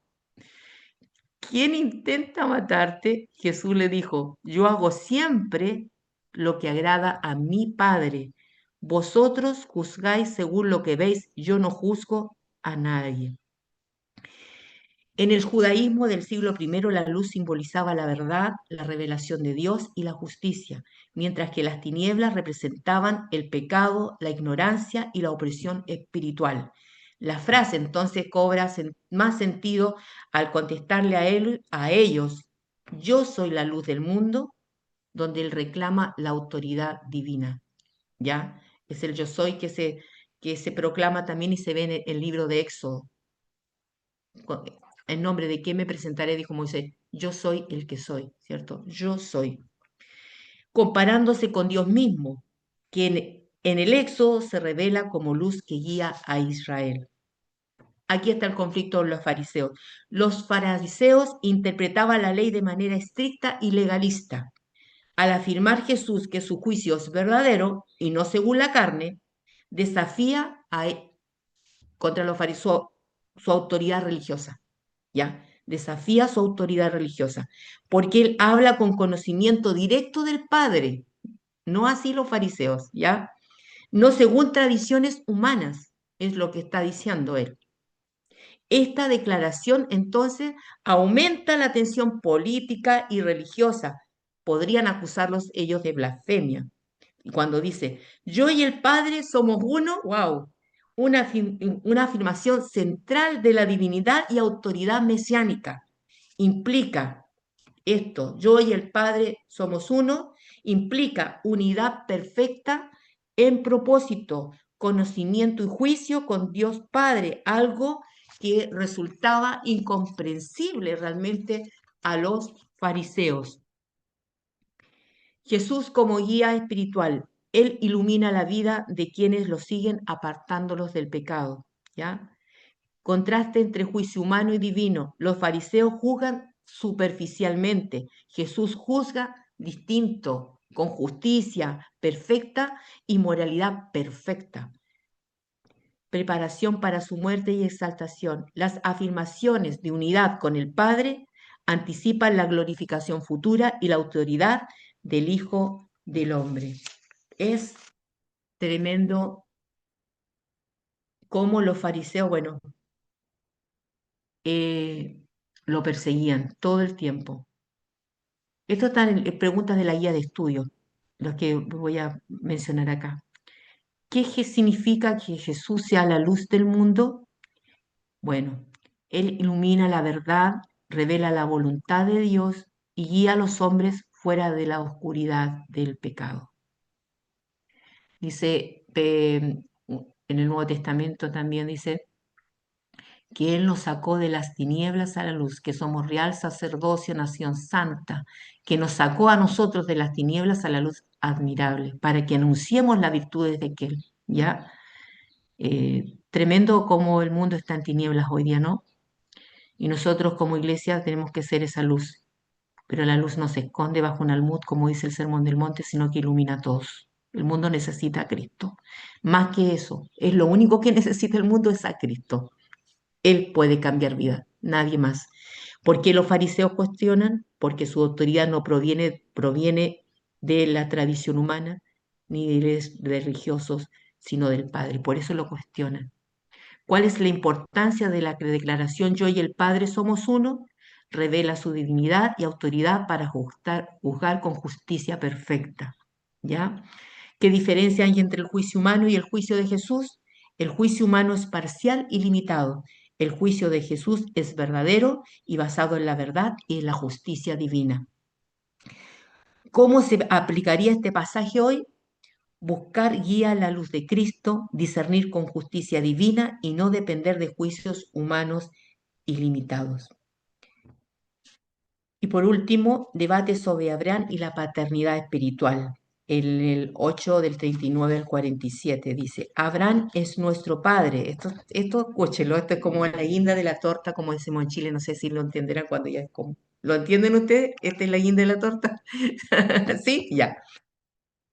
¿Quién intenta matarte? Jesús le dijo, yo hago siempre lo que agrada a mi Padre. Vosotros juzgáis según lo que veis, yo no juzgo a nadie. En el judaísmo del siglo I, la luz simbolizaba la verdad, la revelación de Dios y la justicia, mientras que las tinieblas representaban el pecado, la ignorancia y la opresión espiritual. La frase entonces cobra más sentido al contestarle a ellos, yo soy la luz del mundo, donde él reclama la autoridad divina. ¿Ya? Es el yo soy que se proclama también y se ve en el libro de Éxodo. En nombre de quién me presentaré, dijo Moisés, yo soy el que soy, ¿cierto? Yo soy. Comparándose con Dios mismo, quien en el Éxodo se revela como luz que guía a Israel. Aquí está el conflicto de los fariseos. Los fariseos interpretaban la ley de manera estricta y legalista. Al afirmar Jesús que su juicio es verdadero y no según la carne, desafía contra los fariseos su autoridad religiosa, ¿ya? Desafía su autoridad religiosa, porque él habla con conocimiento directo del Padre, no así los fariseos, ¿ya? No según tradiciones humanas, es lo que está diciendo él. Esta declaración entonces aumenta la tensión política y religiosa. Podrían acusarlos ellos de blasfemia. Y cuando dice, yo y el Padre somos uno, wow, una afirmación central de la divinidad y autoridad mesiánica. Implica esto, yo y el Padre somos uno, implica unidad perfecta en propósito, conocimiento y juicio con Dios Padre, algo que resultaba incomprensible realmente a los fariseos. Jesús como guía espiritual, Él ilumina la vida de quienes lo siguen apartándolos del pecado, ¿ya? Contraste entre juicio humano y divino. Los fariseos juzgan superficialmente. Jesús juzga distinto, con justicia perfecta y moralidad perfecta. Preparación para su muerte y exaltación. Las afirmaciones de unidad con el Padre anticipan la glorificación futura y la autoridad del Hijo del Hombre. Es tremendo cómo los fariseos, bueno, eh, lo perseguían todo el tiempo. Esto está en preguntas de la guía de estudio, los que voy a mencionar acá. Significa que Jesús sea la luz del mundo? Bueno, Él ilumina la verdad, revela la voluntad de Dios y guía a los hombres fuera de la oscuridad del pecado. Dice, en el Nuevo Testamento también dice, que Él nos sacó de las tinieblas a la luz, que somos real sacerdocio, nación santa, que nos sacó a nosotros de las tinieblas a la luz admirable, para que anunciemos las virtudes de aquel, ¿ya? Tremendo como el mundo está en tinieblas hoy día, ¿no? Y nosotros como iglesia tenemos que ser esa luz, pero la luz no se esconde bajo un almud, como dice el Sermón del Monte, sino que ilumina a todos. El mundo necesita a Cristo. Más que eso, es lo único que necesita el mundo es a Cristo. Él puede cambiar vida, nadie más. ¿Por qué los fariseos cuestionan? Porque su autoridad no proviene de la tradición humana ni de religiosos, sino del Padre. Por eso lo cuestionan. ¿Cuál es la importancia de la declaración yo y el Padre somos uno? Revela su divinidad y autoridad para juzgar con justicia perfecta. ¿Ya? ¿Qué diferencia hay entre el juicio humano y el juicio de Jesús? El juicio humano es parcial y limitado. El juicio de Jesús es verdadero y basado en la verdad y en la justicia divina. ¿Cómo se aplicaría este pasaje hoy? Buscar guía a la luz de Cristo, discernir con justicia divina y no depender de juicios humanos ilimitados. Y por último, debate sobre Abraham y la paternidad espiritual. En el 8 del 39 al 47 dice, Abraham es nuestro padre. Escúchelo, esto es como la guinda de la torta, como decimos en Chile, no sé si lo entenderán cuando ya es como. ¿Lo entienden ustedes? ¿Esta es la guinda de la torta? ¿Sí? Ya.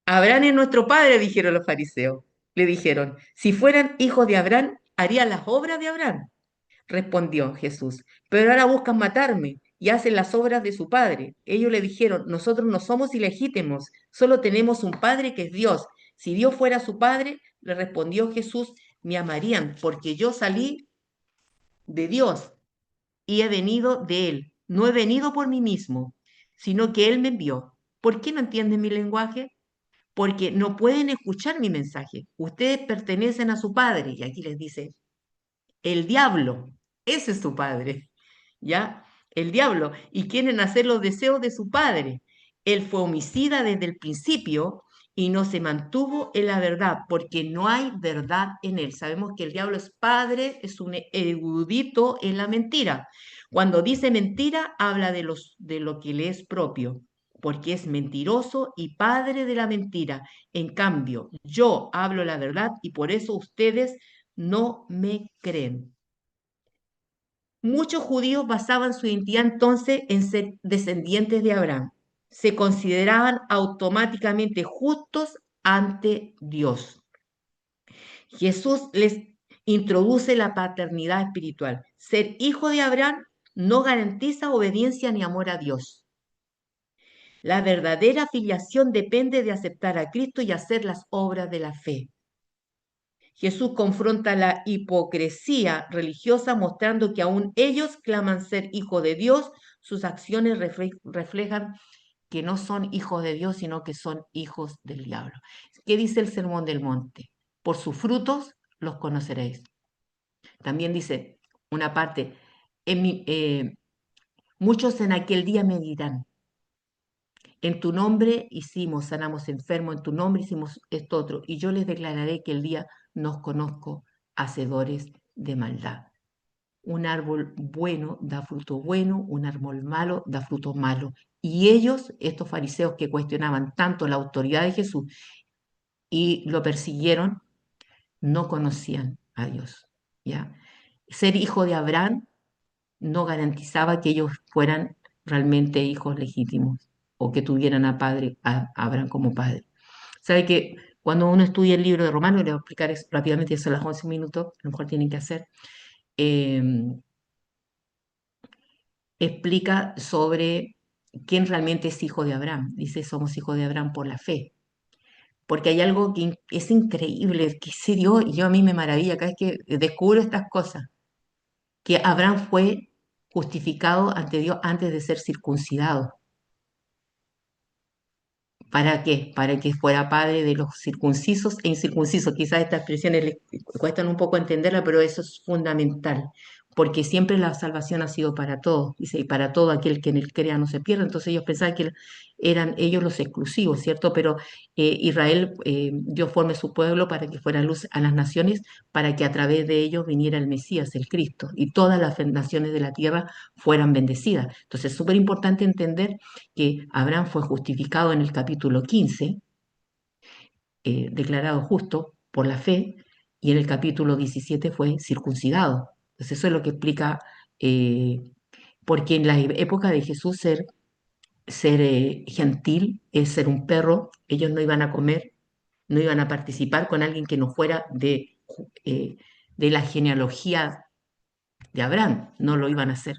Abraham es nuestro padre, dijeron los fariseos. Le dijeron, si fueran hijos de Abraham, harían las obras de Abraham. Respondió Jesús, pero ahora buscan matarme y hacen las obras de su padre. Ellos le dijeron, nosotros no somos ilegítimos, solo tenemos un padre que es Dios. Si Dios fuera su padre, le respondió Jesús, me amarían, porque yo salí de Dios y he venido de Él. No he venido por mí mismo, sino que Él me envió. ¿Por qué no entienden mi lenguaje? Porque no pueden escuchar mi mensaje. Ustedes pertenecen a su padre. Y aquí les dice, el diablo, ese es su padre, ¿ya? El diablo, y quieren hacer los deseos de su padre. Él fue homicida desde el principio y no se mantuvo en la verdad, porque no hay verdad en él. Sabemos que el diablo es padre, es un erudito en la mentira. Cuando dice mentira, habla de lo que le es propio, porque es mentiroso y padre de la mentira. En cambio, yo hablo la verdad y por eso ustedes no me creen. Muchos judíos basaban su identidad entonces en ser descendientes de Abraham. Se consideraban automáticamente justos ante Dios. Jesús les introduce la paternidad espiritual. Ser hijo de Abraham no garantiza obediencia ni amor a Dios. La verdadera filiación depende de aceptar a Cristo y hacer las obras de la fe. Jesús confronta la hipocresía religiosa mostrando que aún ellos claman ser hijos de Dios, sus acciones reflejan que no son hijos de Dios, sino que son hijos del diablo. ¿Qué dice el Sermón del Monte? Por sus frutos los conoceréis. También dice una parte, muchos en aquel día me dirán, en tu nombre hicimos, sanamos enfermos, en tu nombre hicimos esto otro, y yo les declararé que el día nos conozco, hacedores de maldad. Un árbol bueno da fruto bueno, un árbol malo da fruto malo. Y ellos, estos fariseos que cuestionaban tanto la autoridad de Jesús y lo persiguieron, no conocían a Dios. ¿Ya? Ser hijo de Abraham no garantizaba que ellos fueran realmente hijos legítimos o que tuvieran a Abraham como padre. Sabe que cuando uno estudia el libro de Romanos, le voy a explicar rápidamente, eso a las 11 minutos, a lo mejor tienen que hacer, eh, explica sobre quién realmente es hijo de Abraham. Dice, somos hijos de Abraham por la fe. Porque hay algo que es increíble, que se dio, y yo a mí me maravilla cada vez que descubro estas cosas, que Abraham fue justificado ante Dios antes de ser circuncidado. ¿Para qué? Para que fuera padre de los circuncisos e incircuncisos. Quizás estas expresiones les cuestan un poco entenderla, pero eso es fundamental, porque siempre la salvación ha sido para todos, dice, y para todo aquel que en él crea no se pierda. Entonces ellos pensaban que eran ellos los exclusivos, ¿cierto? Pero Israel, Dios forme su pueblo para que fuera luz a las naciones, para que a través de ellos viniera el Mesías, el Cristo, y todas las naciones de la tierra fueran bendecidas. Entonces es súper importante entender que Abraham fue justificado en el capítulo 15, declarado justo por la fe, y en el capítulo 17 fue circuncidado. Entonces eso es lo que explica, eh, porque en la época de Jesús ser gentil es ser un perro, ellos no iban a comer, no iban a participar con alguien que no fuera eh, de la genealogía de Abraham, no lo iban a hacer.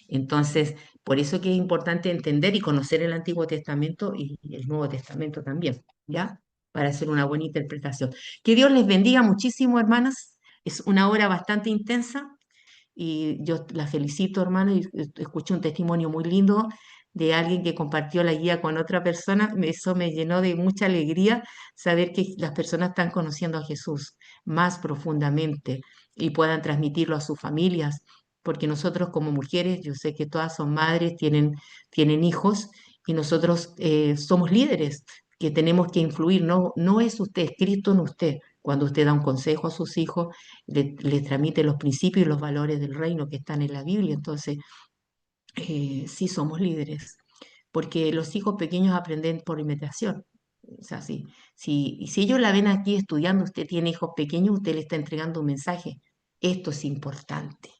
Entonces, por eso que es importante entender y conocer el Antiguo Testamento y el Nuevo Testamento también, ¿ya? Para hacer una buena interpretación. Que Dios les bendiga muchísimo, hermanas. Es una hora bastante intensa y yo la felicito, hermano, y escuché un testimonio muy lindo de alguien que compartió la guía con otra persona. Eso me llenó de mucha alegría saber que las personas están conociendo a Jesús más profundamente y puedan transmitirlo a sus familias, porque nosotros como mujeres, yo sé que todas son madres, tienen hijos y nosotros somos líderes que tenemos que influir, no, no es usted, es Cristo en usted. Cuando usted da un consejo a sus hijos, le transmite los principios y los valores del reino que están en la Biblia. Entonces, sí somos líderes, porque los hijos pequeños aprenden por imitación. O sea, si ellos la ven aquí estudiando, usted tiene hijos pequeños, usted le está entregando un mensaje. Esto es importante.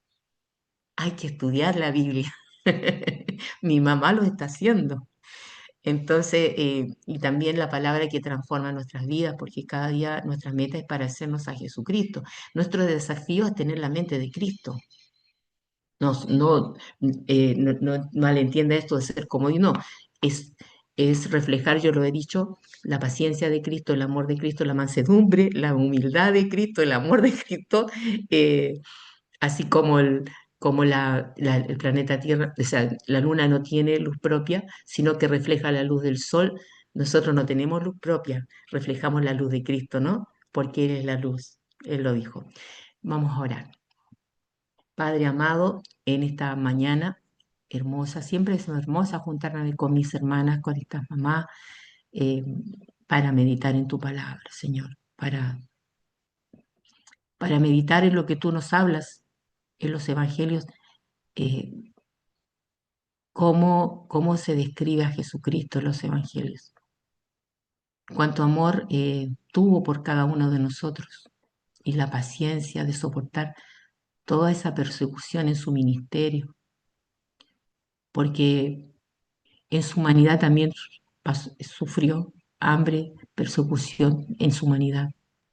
Hay que estudiar la Biblia. Mi mamá lo está haciendo. Entonces, y también la palabra que transforma nuestras vidas, porque cada día nuestra meta es parecernos a Jesucristo. Nuestro desafío es tener la mente de Cristo. No malentienda esto de ser como Dios, no. Es, es reflejar, yo lo he dicho, la paciencia de Cristo, el amor de Cristo, la mansedumbre, la humildad de Cristo, el amor de Cristo, eh, así como el planeta Tierra, o sea, la luna no tiene luz propia, sino que refleja la luz del sol. Nosotros no tenemos luz propia, reflejamos la luz de Cristo, ¿no? Porque Él es la luz, Él lo dijo. Vamos a orar. Padre amado, en esta mañana hermosa, siempre es hermosa juntarme con mis hermanas, con estas mamás, eh, para meditar en tu palabra, Señor, para meditar en lo que tú nos hablas en los evangelios, eh, cómo se describe a Jesucristo en los evangelios, cuánto amor tuvo por cada uno de nosotros y la paciencia de soportar. toda esa persecución en su ministerio, porque en su humanidad también sufrió hambre, persecución en su humanidad.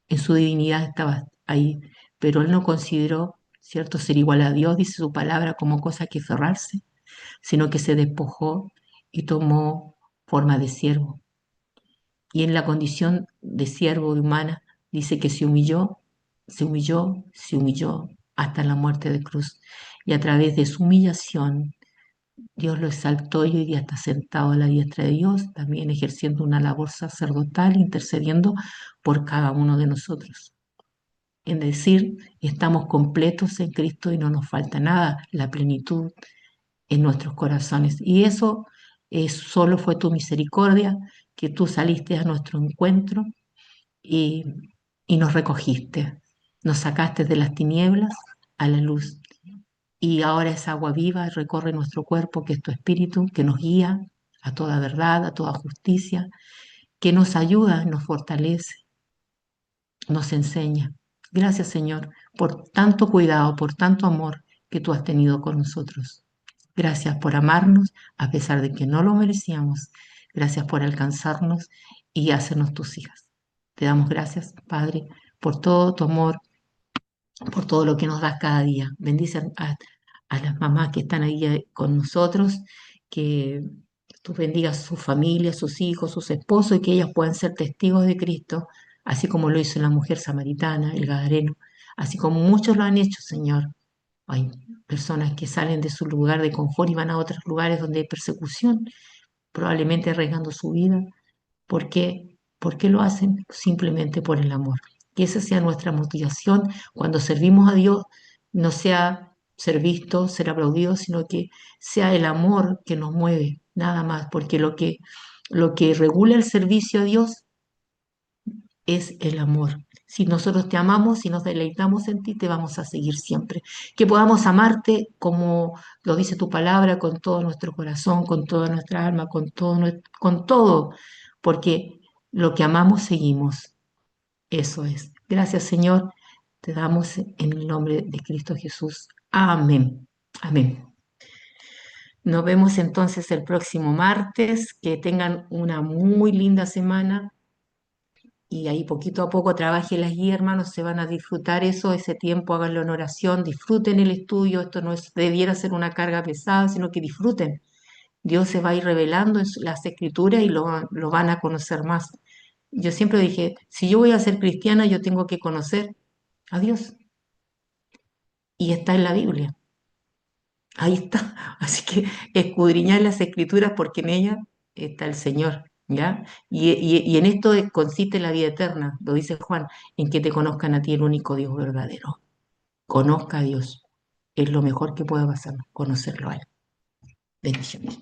En su divinidad estaba ahí, pero él no consideró, ¿cierto?, ser igual a Dios, dice su palabra, como cosa que aferrarse, sino que se despojó y tomó forma de siervo. Y en la condición de siervo de humana, dice que se humilló, se humilló, se humilló hasta la muerte de cruz. Y a través de su humillación, Dios lo exaltó y hoy día está sentado a la diestra de Dios, también ejerciendo una labor sacerdotal, intercediendo por cada uno de nosotros. En decir, estamos completos en Cristo y no nos falta nada, la plenitud en nuestros corazones. Y eso solo fue tu misericordia, que tú saliste a nuestro encuentro y, y nos recogiste, nos sacaste de las tinieblas a la luz. Y ahora esa agua viva recorre nuestro cuerpo, que es tu espíritu, que nos guía a toda verdad, a toda justicia, que nos ayuda, nos fortalece, nos enseña. Gracias, Señor, por tanto cuidado, por tanto amor que tú has tenido con nosotros. Gracias por amarnos a pesar de que no lo merecíamos. Gracias por alcanzarnos y hacernos tus hijas. Te damos gracias, Padre, por todo tu amor, por todo lo que nos das cada día. Bendice a las mamás que están ahí con nosotros, que tú bendigas sus familias, sus hijos, sus esposos y que ellas puedan ser testigos de Cristo, así como lo hizo la mujer samaritana, el Gadareno, así como muchos lo han hecho, Señor. Hay personas que salen de su lugar de confort y van a otros lugares donde hay persecución, probablemente arriesgando su vida. ¿Por qué? ¿Por qué lo hacen? Simplemente por el amor. Que esa sea nuestra motivación cuando servimos a Dios, no sea ser visto, ser aplaudido, sino que sea el amor que nos mueve, nada más, porque lo que regula el servicio a Dios es el amor. Si nosotros te amamos, si nos deleitamos en ti, te vamos a seguir siempre. Que podamos amarte como lo dice tu palabra, con todo nuestro corazón, con toda nuestra alma, con todo, porque lo que amamos seguimos. Eso es. Gracias, Señor. Te damos en el nombre de Cristo Jesús. Amén. Amén. Nos vemos entonces el próximo martes. Que tengan una muy linda semana y ahí poquito a poco trabajen las guías, hermanos, se van a disfrutar eso, ese tiempo, háganlo en oración, disfruten el estudio, esto no debiera ser una carga pesada, sino que disfruten. Dios se va a ir revelando en las escrituras y lo van a conocer más. Yo siempre dije, si yo voy a ser cristiana, yo tengo que conocer a Dios. Y está en la Biblia. Ahí está. Así que escudriñar las escrituras porque en ellas está el Señor, ¿ya? Y en esto consiste la vida eterna, lo dice Juan, en que te conozcan a ti, el único Dios verdadero. Conozca a Dios. Es lo mejor que puede pasar, conocerlo a Él. Bendiciones.